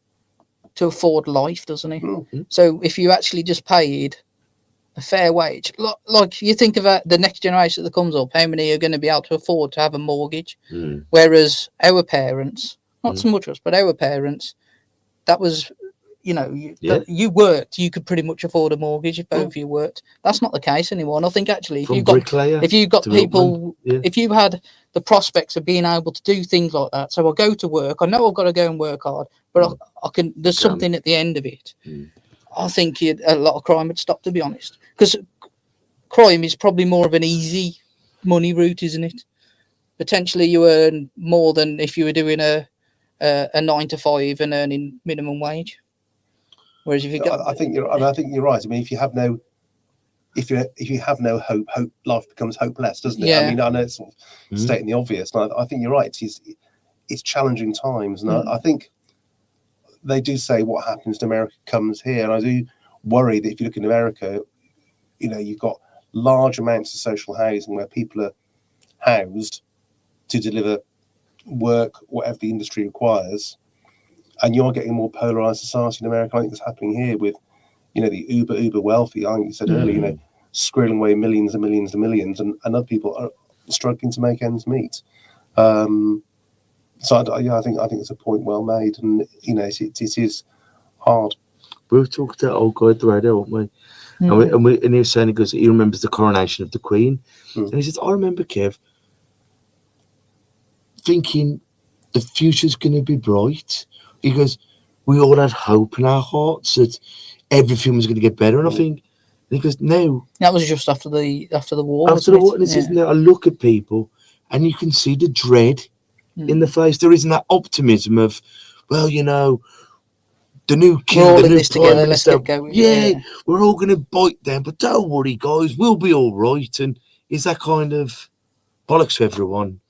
Speaker 5: to afford life, doesn't it? So if you actually just paid a fair wage, like you think about the next generation that comes up, how many are going to be able to afford to have a mortgage? Whereas our parents, not so much us, but our parents, that was, you know, you worked, you could pretty much afford a mortgage if both of you worked. That's not the case anymore. And I think actually, if you got people, if you had the prospects of being able to do things like that, so I go to work, I know I've got to go and work hard, but I can. There's something at the end of it. I think a lot of crime would stop, to be honest, because crime is probably more of an easy money route, isn't it? Potentially, you earn more than if you were doing a 9 to 5 and earning minimum wage. Whereas if you got,
Speaker 4: I think you're right. I mean, if you have no hope, life becomes hopeless, doesn't it?
Speaker 5: Yeah.
Speaker 4: I mean, I know it's sort of stating the obvious, and I think you're right. It's challenging times, and I think they do say what happens in America comes here, and I do worry that if you look in America, you know, you've got large amounts of social housing where people are housed to deliver work, whatever the industry requires. And you're getting a more polarized society in America. I think that's happening here with, you know, the uber wealthy. I think you said earlier, you know, squirreling away millions and millions and millions, and other people are struggling to make ends meet. So I think it's a point well made, and you know, it is hard.
Speaker 3: We've talked to that old guy at the radio, haven't we? And he was saying, he remembers the coronation of the Queen, and he says, I remember, Kev, thinking the future's going to be bright. He goes, we all had hope in our hearts that everything was going to get better. And I think, and he goes, no.
Speaker 5: that was just after the war.
Speaker 3: After the war, and he says, no, I look at people and you can see the dread in the face. There isn't that optimism of, well, you know, the new king, the new prime minister. We're all going to bite them, but don't worry, guys, we'll be all right. And is that kind of bollocks to everyone?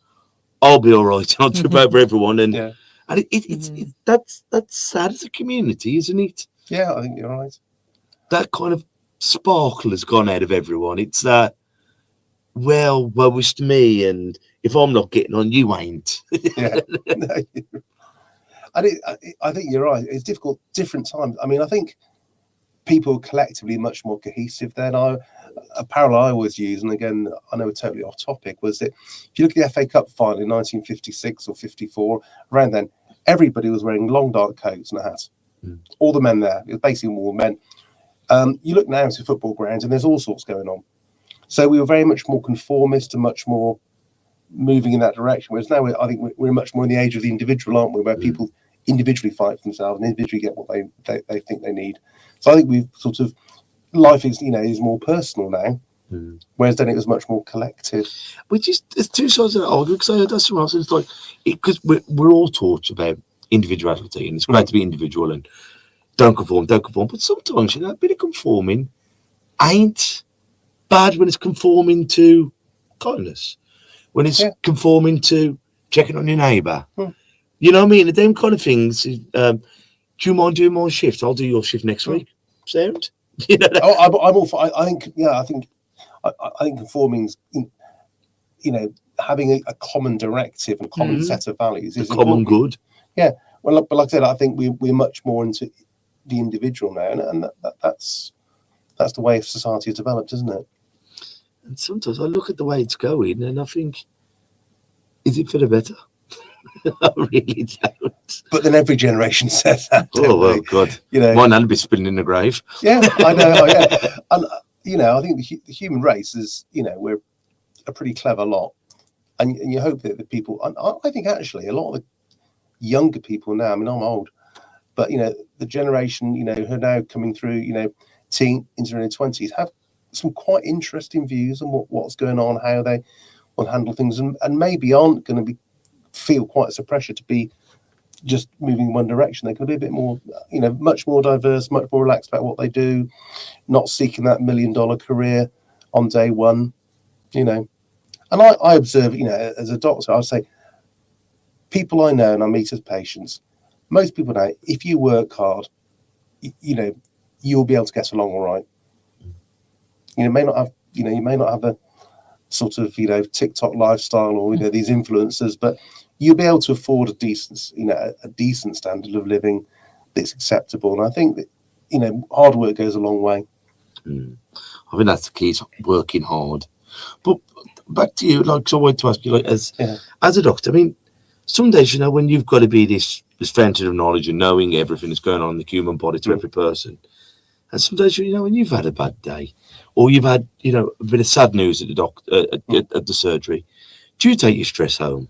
Speaker 3: I'll be all right. I'll trip over everyone. And and it's that's sad as a community, isn't it?
Speaker 4: Yeah, I think you're right.
Speaker 3: That kind of sparkle has gone out of everyone. It's that, well, woe is to me, and if I'm not getting on, you ain't.
Speaker 4: Yeah. I think you're right. It's difficult, different times. I mean, I think people collectively much more cohesive then. A parallel I always use, and again, I know we're totally off topic, was that if you look at the FA Cup final in 1956 or 54, around then, everybody was wearing long dark coats and a hat. All the men there, it was basically all men. You look now to football grounds and there's all sorts going on. So we were very much more conformist and much more moving in that direction. Whereas now I think we're much more in the age of the individual, aren't we? Where people individually fight for themselves and individually get what they think they need. So I think we've sort of, life is, you know, is more personal now. Whereas then it was much more collective.
Speaker 3: Which is, there's two sides of that argument, because I heard that somewhere else. It's like, because we're all taught about individuality, and it's great to be individual and don't conform. But sometimes, you know, a bit of conforming ain't bad when it's conforming to kindness, when it's conforming to checking on your neighbour. You know what I mean? Them kind of things. Do you mind doing my shift? I'll do your shift next week. Sound? You know,
Speaker 4: I'm all for. I think conforming's, you know, having a common directive and common set of values is
Speaker 3: common
Speaker 4: important.
Speaker 3: good.
Speaker 4: Yeah, well, but like I said, I think we're much more into the individual now, and that's the way society has developed, isn't it?
Speaker 3: And sometimes I look at the way it's going, and I think, is it for the better? I really don't.
Speaker 4: But then every generation says that.
Speaker 3: Oh well, God,
Speaker 4: you know,
Speaker 3: my nan be spinning in the grave.
Speaker 4: Yeah, I know. Yeah. And you know, I think the human race is, you know, we're a pretty clever lot, and you hope that the people. And I think actually a lot of the younger people now. I mean, I'm old, but you know, the generation, you know, who are now coming through, you know, teen into their 20s have some quite interesting views on what's going on, how they will handle things, and maybe aren't going to feel quite as a pressure to be just moving in one direction. They're going to be a bit more, much more diverse, much more relaxed about what they do, not seeking that $1 million career on day one, And I observe, as a doctor, I would say people I know and I meet as patients, most people know if you work hard, you'll be able to get along all right. You may not have a sort of, TikTok lifestyle or, these influencers, but you'll be able to afford a decent standard of living that's acceptable. And I think that, hard work goes a long way.
Speaker 3: I think that's the key, is working hard. But back to you, so I wanted to ask you, as a doctor, I mean, some days, when you've got to be this fountain of knowledge and knowing everything that's going on in the human body to every person. And some days, when you've had a bad day or you've had, a bit of sad news at the at the surgery, do you take your stress home?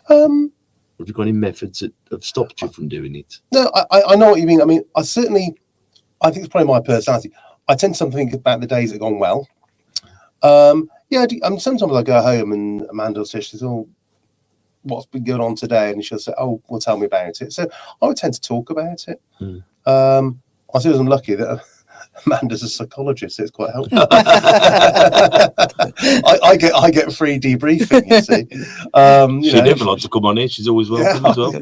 Speaker 3: Have you got any methods that have stopped you from doing it?
Speaker 4: No, I know what you mean. I mean, I think it's probably my personality. I tend to think about the days that have gone well. Sometimes I go home and Amanda will say, "Oh, what's been going on today?" And she'll say, "Oh, well, tell me about it." So I would tend to talk about it. I suppose I'm lucky that Amanda's a psychologist, so it's quite helpful. I get free debriefing, you see.
Speaker 3: She never likes to come on here. She's always welcome as well.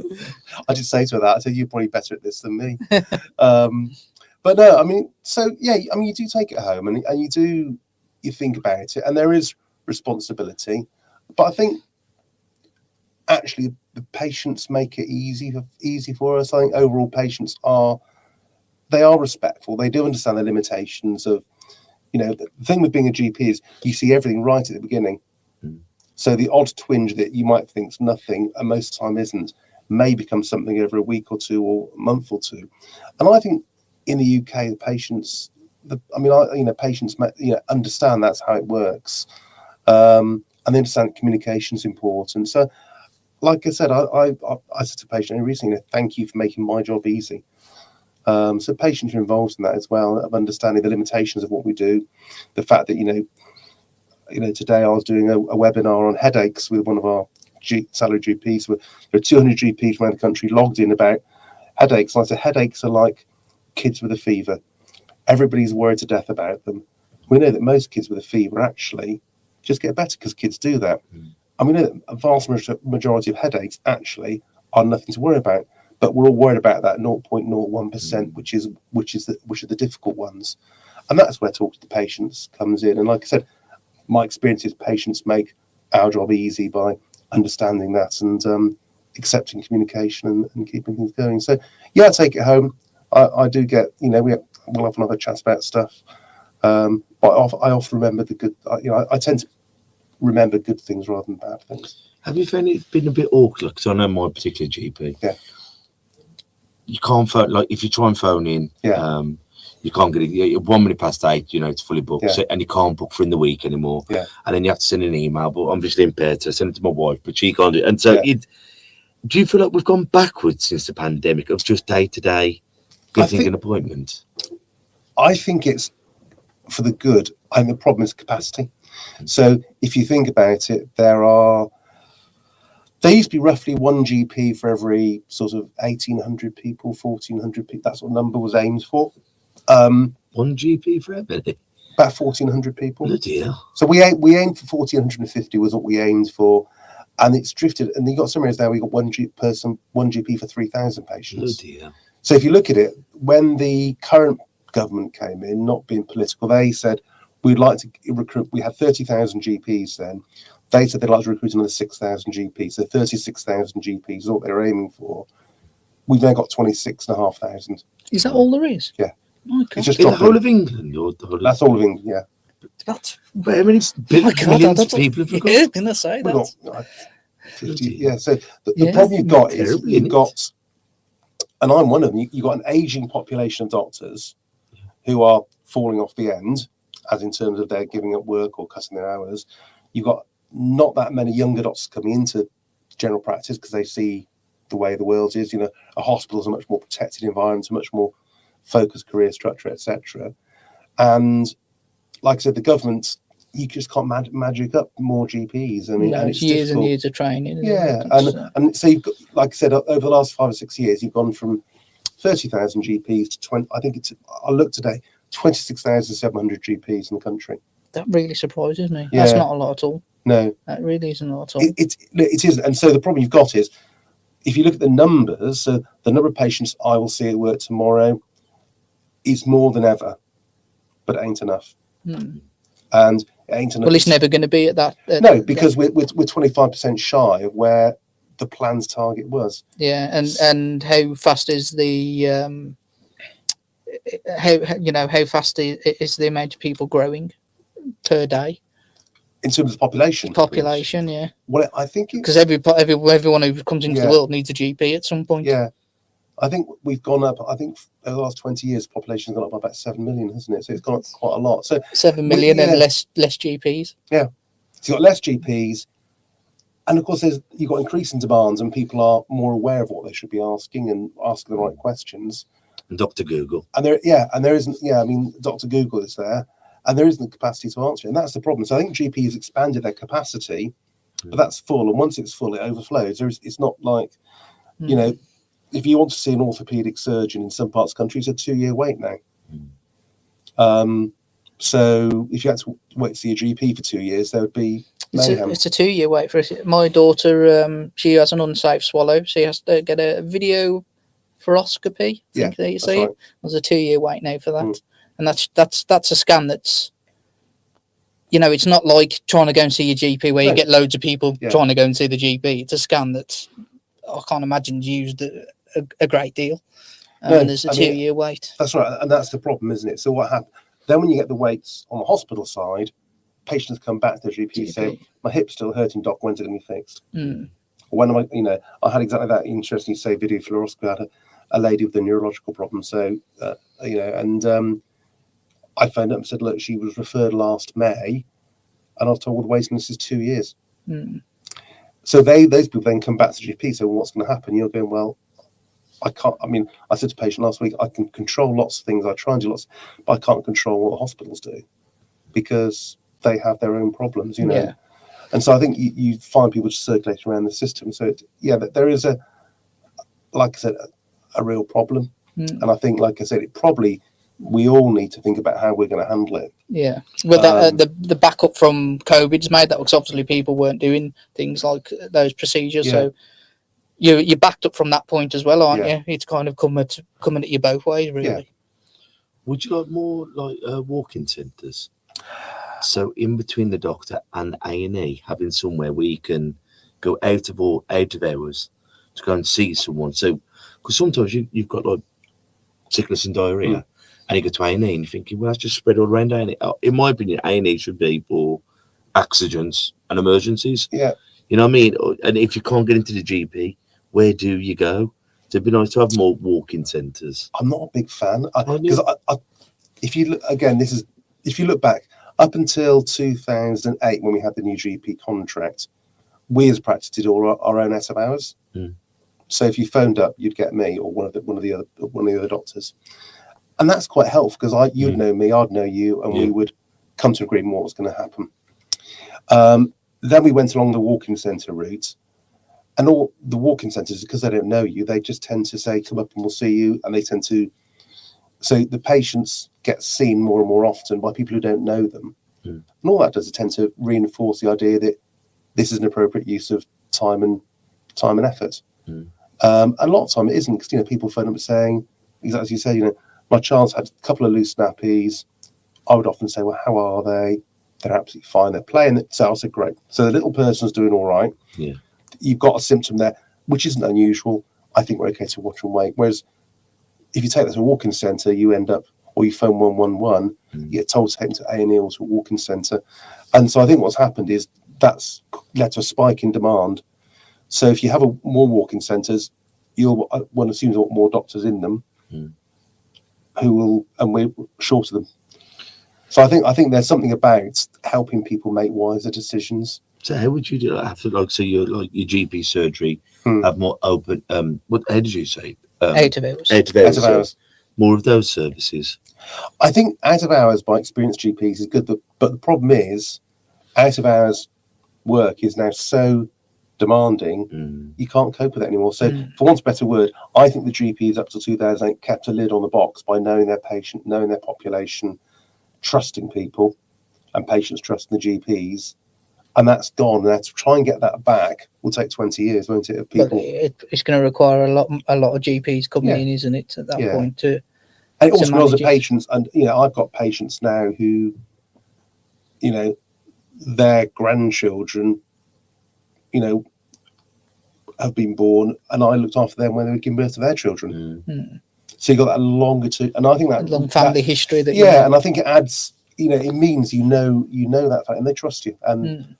Speaker 4: I did say to her that. I said, "You're probably better at this than me." But no, I mean, you do take it home and you think about it, and there is responsibility. But I think actually the patients make it easy for us. I think overall patients are respectful. They do understand the limitations of, the thing with being a GP is you see everything right at the beginning. So the odd twinge that you might think is nothing, and most of the time isn't, may become something over a week or two or a month or two. And I think in the UK, the patients, patients, understand that's how it works. And they understand communication is important. So, like I said, I said to a patient recently, "Thank you for making my job easy." So patients are involved in that as well, of understanding the limitations of what we do. The fact that, today I was doing a webinar on headaches with one of our salary GPs. There are 200 GPs around the country logged in about headaches. And I said, headaches are like kids with a fever. Everybody's worried to death about them. We know that most kids with a fever actually just get better because kids do that. And we know that a vast majority of headaches actually are nothing to worry about. But we're all worried about that 0.01%, which are the difficult ones, and that's where talk to the patients comes in. And like I said, my experience is patients make our job easy by understanding that and accepting communication and keeping things going. So I take it home. I do get, we'll often have a chat about stuff, but I often remember the good. I tend to remember good things rather than bad things.
Speaker 3: Have you found it been a bit awkward? Because I know my particular GP.
Speaker 4: Yeah.
Speaker 3: You can't phone, if you try and phone in, you can't get it. 1 minute past 8, it's fully booked, and you can't book for in the week anymore. Yeah. And then you have to send an email, but I'm just impaired, so I send it to my wife, but she can't do it. And so, do you feel like we've gone backwards since the pandemic of just day to day getting an appointment?
Speaker 4: I think it's for the good. I think the problem is capacity. So if you think about it, there used to be roughly one GP for every sort of 1,800 people, 1,400 people. That's what number was aimed for.
Speaker 3: One GP for everybody?
Speaker 4: About 1,400 people.
Speaker 3: Bloody hell.
Speaker 4: So we aimed for 1,450 was what we aimed for. And it's drifted. And you got some areas there we got one GP for 3,000 patients.
Speaker 3: Bloody hell.
Speaker 4: So if you look at it, when the current government came in, not being political, they said, we'd like to recruit, we had 30,000 GPs then. They said they'd like to recruit another 6,000 GPs. So 36,000 GPs is what they were aiming for. We've now got 26,500.
Speaker 5: Is that all there is?
Speaker 4: Yeah.
Speaker 5: Oh,
Speaker 3: it's just the whole of England?
Speaker 4: That's all of England, yeah.
Speaker 5: That's,
Speaker 3: but how many millions of people have we got?
Speaker 5: Yeah, going to say that.
Speaker 4: 50, yeah, so the problem you've got is you've got, and I'm one of them, you've got an ageing population of doctors who are falling off the end, as in terms of they're giving up work or cutting their hours. You've got not that many younger doctors coming into general practice because they see the way the world is. A hospital is a much more protected environment, a much more focused career structure, etc. And like I said, the government, you just can't magic up more GPs. I mean,
Speaker 5: No,
Speaker 4: and
Speaker 5: it's
Speaker 4: it's
Speaker 5: years and
Speaker 4: difficult.
Speaker 5: years of training. isn't
Speaker 4: Yeah,
Speaker 5: it? It's,
Speaker 4: and so you've got, like I said, over the last 5 or 6 years, you've gone from 30,000 GPs to 20. I think I looked today, 26,700 GPs in the country.
Speaker 5: that really surprises me.
Speaker 4: Yeah.
Speaker 5: That's not a lot at all.
Speaker 4: No,
Speaker 5: That really isn't a lot at all.
Speaker 4: it isn't. And so the problem you've got is, if you look at the numbers, so the number of patients I will see at work tomorrow is more than ever, but it ain't enough. And it ain't enough.
Speaker 5: Well, it's never going to be at that.
Speaker 4: No, because we're 25% shy of where the plan's target was.
Speaker 5: Yeah, and how fast is the how fast is the amount of people growing per day?
Speaker 4: In terms of population.
Speaker 5: Population, yeah.
Speaker 4: Well, I think
Speaker 5: Because everyone who comes into the world needs a GP at some point.
Speaker 4: Yeah, I think we've gone up. I think over the last 20 years, the population's gone up by about 7 million, hasn't it? So it's gone up quite a lot. So
Speaker 5: 7 million and less GPs.
Speaker 4: Yeah, so you've got less GPs, and of course you've got increasing demands, and people are more aware of what they should be asking and asking the right questions.
Speaker 3: And Dr. Google.
Speaker 4: And there isn't. Yeah, I mean, Dr. Google is there, and there isn't the capacity to answer it, and that's the problem. So I think GPs expanded their capacity, but that's full, and once it's full, it overflows. It's not like, you know, if you want to see an orthopedic surgeon in some parts of the country, it's a 2-year wait now. So if you had to wait to see a GP for 2 years, there would be mayhem.
Speaker 5: It's a 2-year wait for it. My daughter, she has an unsafe swallow. She has to get a video fluoroscopy. I think that you see. Right. There's a 2-year wait now for that, and that's a scan that's. You know, it's not like trying to go and see your GP where you get loads of people trying to go and see the GP. It's a scan that's, I can't imagine, used a great deal. And there's a 2-year wait.
Speaker 4: That's right. And that's the problem, isn't it? So what happens? Then when you get the waits on the hospital side, patients come back to the GP saying, my hip's still hurting, doc, when's it going to be fixed? When am I, I had exactly that interesting, you say, video fluoroscopy. I had a lady with a neurological problem. So, I phoned up and said, look, she was referred last May, and I was told the waiting list is 2 years. So those people then come back to the GP. So what's going to happen? You're going, well, I can't. I mean, I said to a patient last week, I can control lots of things. I try and do lots, but I can't control what the hospitals do because they have their own problems, you know. Yeah. And so I think you find people just circulating around the system. So there is like I said, a real problem. And I think, like I said, we all need to think about how we're going to handle it.
Speaker 5: Yeah. Well, the backup from COVID's made that because obviously people weren't doing things like those procedures. So you're backed up from that point as well, aren't you? It's kind of coming at you both ways, really. Yeah.
Speaker 3: Would you like more like walk-in centres? So in between the doctor and A&E, having somewhere where you can go out of hours to go and see someone. So, because sometimes you've got like sickness and diarrhea, and you go to A&E and you're thinking, well, that's just spread all around A&E. In my opinion, A&E should be for accidents and emergencies.
Speaker 4: Yeah.
Speaker 3: You know what I mean? And if you can't get into the GP, where do you go? So it'd be nice to have more walk-in centres.
Speaker 4: I'm not a big fan because if you look again, if you look back up until 2008 when we had the new GP contract, we as practice did all our own out of hours. So if you phoned up, you'd get me or one of the other doctors, and that's quite helpful because you'd know me, I'd know you, and we would come to agreement what was going to happen. Then we went along the walk-in centre route. And all the walk-in centres, because they don't know you, they just tend to say, come up and we'll see you. And they tend to, so the patients get seen more and more often by people who don't know them. And all that does is tend to reinforce the idea that this is an appropriate use of time and effort. And a lot of time it isn't, because, people phone up saying, exactly as you say, my child's had a couple of loose nappies. I would often say, well, how are they? They're absolutely fine. They're playing. So I said, great. So the little person's doing all right.
Speaker 3: Yeah.
Speaker 4: You've got a symptom there, which isn't unusual. I think we're okay to watch and wait. Whereas if you take that to a walk-in centre, you end up, or you phone 111, you get told to take them to A&E or to a walk-in centre. And so I think what's happened is that's led to a spike in demand. So if you have more walk-in centres, one assumes more doctors in them and we're short of them. So I think there's something about helping people make wiser decisions.
Speaker 3: So how would you do that after, your GP surgery, have more open, how did you say?
Speaker 5: Out of hours.
Speaker 3: Out of hours. More of those services.
Speaker 4: I think out of hours by experienced GPs is good, but the problem is out of hours work is now so demanding, you can't cope with it anymore. So, for want of a better word, I think the GPs up to 2008 kept a lid on the box by knowing their patient, knowing their population, trusting people, and patients trusting the GPs. And that's gone. Now, to try and get that back will take 20 years, won't it? Of people,
Speaker 5: But it's going to require a lot of GPs coming in, isn't it? At that point, too.
Speaker 4: And it also involves the patients. And I've got patients now who, their grandchildren, have been born, and I looked after them when they were giving birth to their children. So you got that longer to, and I think that
Speaker 5: long family history. That
Speaker 4: and I think it adds. It means you know that fact, and they trust you. And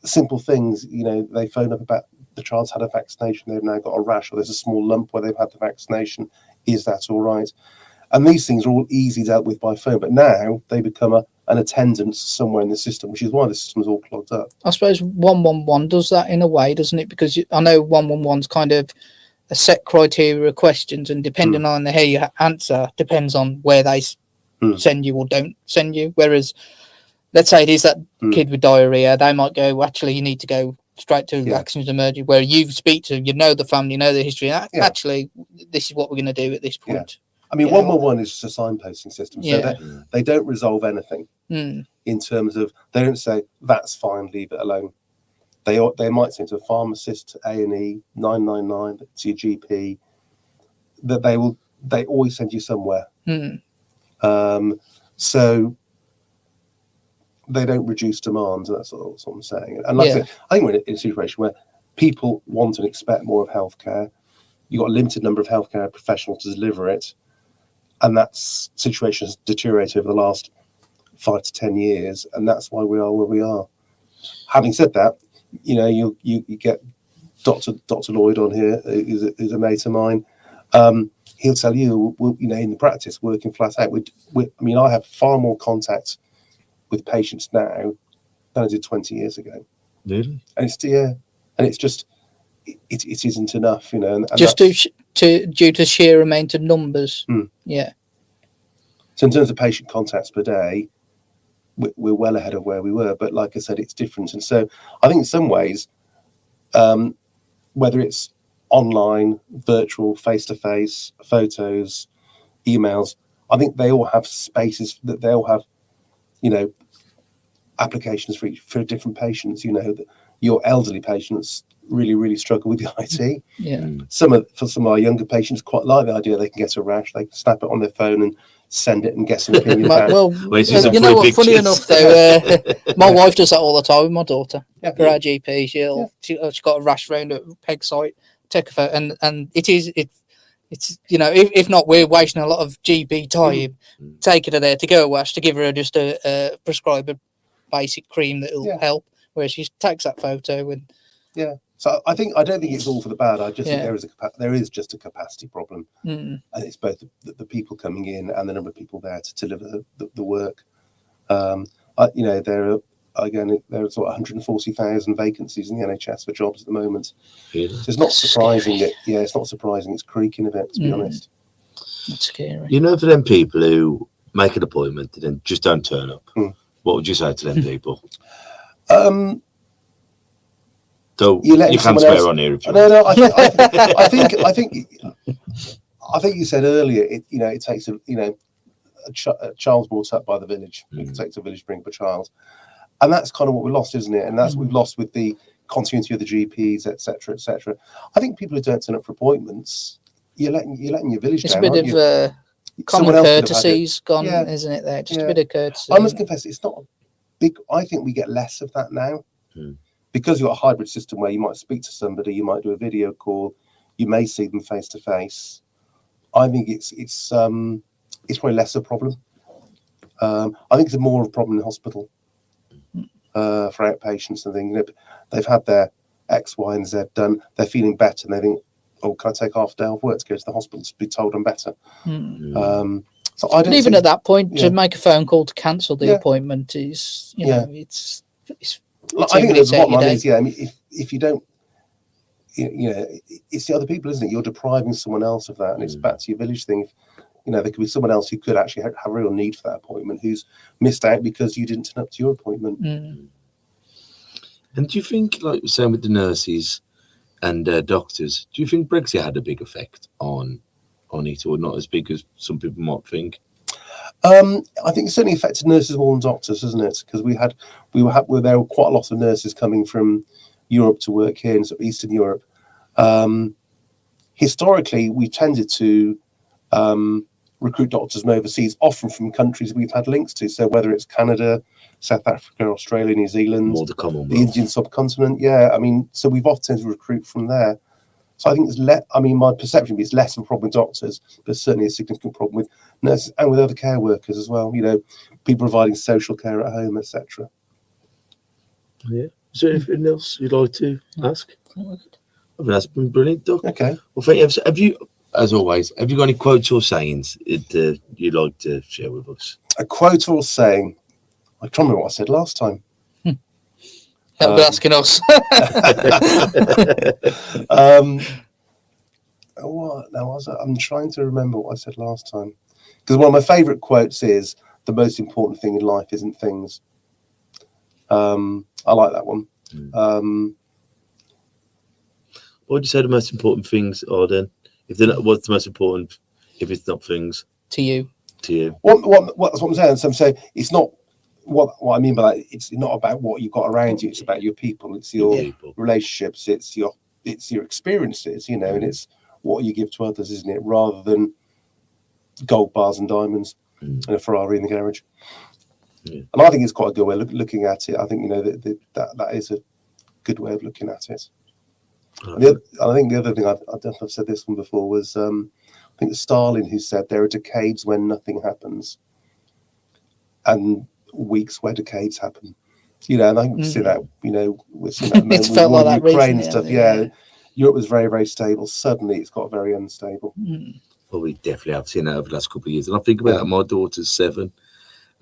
Speaker 4: simple things. They phone up about the child's had a vaccination, they've now got a rash, or there's a small lump where they've had the vaccination. Is that all right? And these things are all easy dealt with by phone, but now they become an attendance somewhere in the system, which is why the system is all clogged up.
Speaker 5: I suppose 111 does that in a way, doesn't it? Because I know 111's kind of a set criteria of questions, and depending on how you answer, depends on where they send you or don't send you. Whereas, let's say it is that kid with diarrhea, they might go, actually, you need to go straight to vaccines emergency, where you speak to, the family, the history. Actually, this is what we're going to do at this point.
Speaker 4: I mean, 111 is just a signposting system, so they don't resolve anything in terms of, they don't say, that's fine, leave it alone. They might say to a pharmacist, A&E, 999, to your GP, that they always send you somewhere. So they don't reduce demand, that's what I'm saying. And like I said, I think we're in a situation where people want and expect more of healthcare. You've got a limited number of healthcare professionals to deliver it. And that situation has deteriorated over the last 5 to 10 years, and that's why we are where we are. Having said that, you get Dr. Lloyd on here, who's a mate of mine. He'll tell you, in the practice, working flat out. I have far more contact with patients now than I did 20 years ago.
Speaker 3: Really?
Speaker 4: And it's just, it isn't enough, And
Speaker 5: just due to sheer amount of numbers.
Speaker 4: So in terms of patient contacts per day, we're well ahead of where we were. But like I said, it's different. And so I think in some ways, whether it's online, virtual, face-to-face, photos, emails, I think they all have spaces that they all have, applications for different patients. That your elderly patients really, really struggle with the IT. For some of our younger patients, quite like the idea they can get a rash, they can snap it on their phone and send it and get some opinion back.
Speaker 5: Funny enough though, my wife does that all the time with my daughter. For our GP, she's got a rash round at peg site, take a photo, and it's if not, we're wasting a lot of GP time taking her there to go wash, to give her just a prescribe a basic cream that will help, where she takes that photo and
Speaker 4: So I don't think it's all for the bad. I just think there is just a capacity problem, and it's both the people coming in and the number of people there to deliver the work. There are sort of 140,000 vacancies in the NHS for jobs at the moment.
Speaker 3: Really?
Speaker 4: So it's not surprising it's not surprising it's creaking a bit, to be honest.
Speaker 5: That's scary.
Speaker 3: For them people who make an appointment and then just don't turn up, what would you say to them people? So you can swear on here if you want.
Speaker 4: No. I think you said earlier. It takes a child's brought up by the village. It takes a village to bring up a child, and that's kind of what we lost, isn't it? And that's what we've lost with the continuity of the GPs, etc., etc. I think people who don't turn up for appointments, you're letting your village down.
Speaker 5: It's a bit of common courtesy's gone, isn't it? There, just a bit of courtesy.
Speaker 4: I must confess, it's not big. I think we get less of that now. Because you've got a hybrid system where you might speak to somebody, you might do a video call, you may see them face to face. I think it's probably less a problem. I think it's more of a problem in hospital for outpatients and things. They've had their X, Y, and Z done. They're feeling better, and they think, "Oh, can I take half a day off work to go to the hospital to be told I'm better?" So I don't.
Speaker 5: Even at that point, to make a phone call to cancel the appointment is, it's
Speaker 4: I think the bottom line is, if you don't, it's the other people, isn't it? You're depriving someone else of that, and it's back to your village thing. You know, there could be someone else who could actually have a real need for that appointment who's missed out because you didn't turn up to your appointment.
Speaker 3: And do you think, like we're saying with the nurses and doctors, do you think Brexit had a big effect on it, or not as big as some people might think?
Speaker 4: I think it certainly affected nurses more than doctors, isn't it? Because there were quite a lot of nurses coming from Europe to work here in sort of Eastern Europe. Historically, we tended to recruit doctors from overseas, often from countries we've had links to. So whether it's Canada, South Africa, Australia, New Zealand,
Speaker 3: More the Commonwealth,
Speaker 4: the Indian subcontinent, I mean, so we've often tended to recruit from there. So I think my perception is less of a problem with doctors, but certainly a significant problem with nurses and with other care workers as well. You know, people providing social care at home, etc.
Speaker 3: Yeah. Is there anything else you'd like to ask? I mean, that's been brilliant, Doc.
Speaker 4: Okay.
Speaker 3: Well, thank you. Have you, as always, have you got any quotes or sayings you'd like to share with us?
Speaker 4: A quote or saying? I can't remember what I said last time.
Speaker 5: That'll be asking us.
Speaker 4: What? No, I'm trying to remember what I said last time. Because one of my favourite quotes is, "The most important thing in life isn't things." I like that one.
Speaker 3: What would you say the most important things are then? If they're not, what's the most important if it's not things
Speaker 5: To you.
Speaker 3: to you?
Speaker 4: That's what I'm saying. So I'm saying it's not what I mean by that. It's not about what you've got around you. It's about your people. It's your
Speaker 3: People.
Speaker 4: relationships. It's your experiences. You know, and it's what you give to others, isn't it? Rather than gold bars and diamonds and a Ferrari in the garage.
Speaker 3: Yeah.
Speaker 4: And I think it's quite a good way of looking at it. I think, you know, that is a good way of looking at it. I think the other thing, I don't know if I've said this one before, was I think it's Stalin who said there are decades when nothing happens and weeks where decades happen. You know, and I think we see that, you know, we're seeing that
Speaker 5: It's felt like that
Speaker 4: Ukraine
Speaker 5: recently,
Speaker 4: and stuff.
Speaker 5: hasn't it?
Speaker 4: Europe was very, very stable. Suddenly it's got very unstable.
Speaker 3: Well, we definitely have seen that over the last couple of years. And I think about my daughter's 7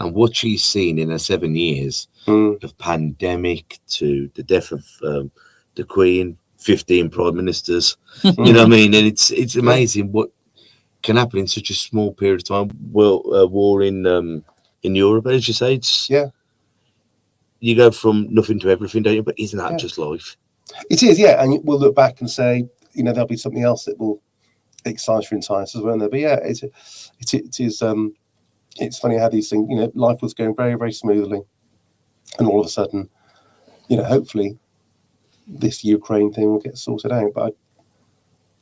Speaker 3: and what she's seen in her 7 years of pandemic to the death of the Queen, 15 prime ministers. You know what I mean? And it's amazing what can happen in such a small period of time. Well, war in Europe, as you say, it's you go from nothing to everything, don't you? But isn't that just life?
Speaker 4: It is, and we'll look back and say, you know, there'll be something else that will excite or entice us, won't there? But it is. It's funny how these things, you know, life was going very, very smoothly, and all of a sudden, you know, hopefully, this Ukraine thing will get sorted out. But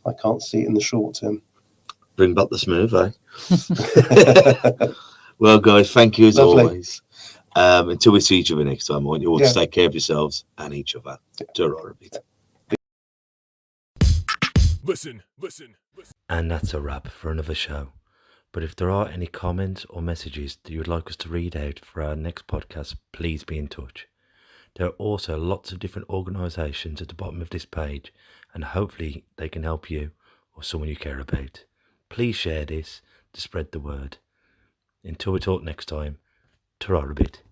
Speaker 4: I can't see it in the short term.
Speaker 3: Bring back the smooth, eh? Well, guys, thank you as always. Until we see each other next time, I want you all to take care of yourselves and each other.
Speaker 2: Listen.
Speaker 1: And that's a wrap for another show. But if there are any comments or messages that you would like us to read out for our next podcast, please be in touch. There are also lots of different organisations at the bottom of this page, and hopefully they can help you or someone you care about. Please share this to spread the word. Until we talk next time, ta-ra a bit.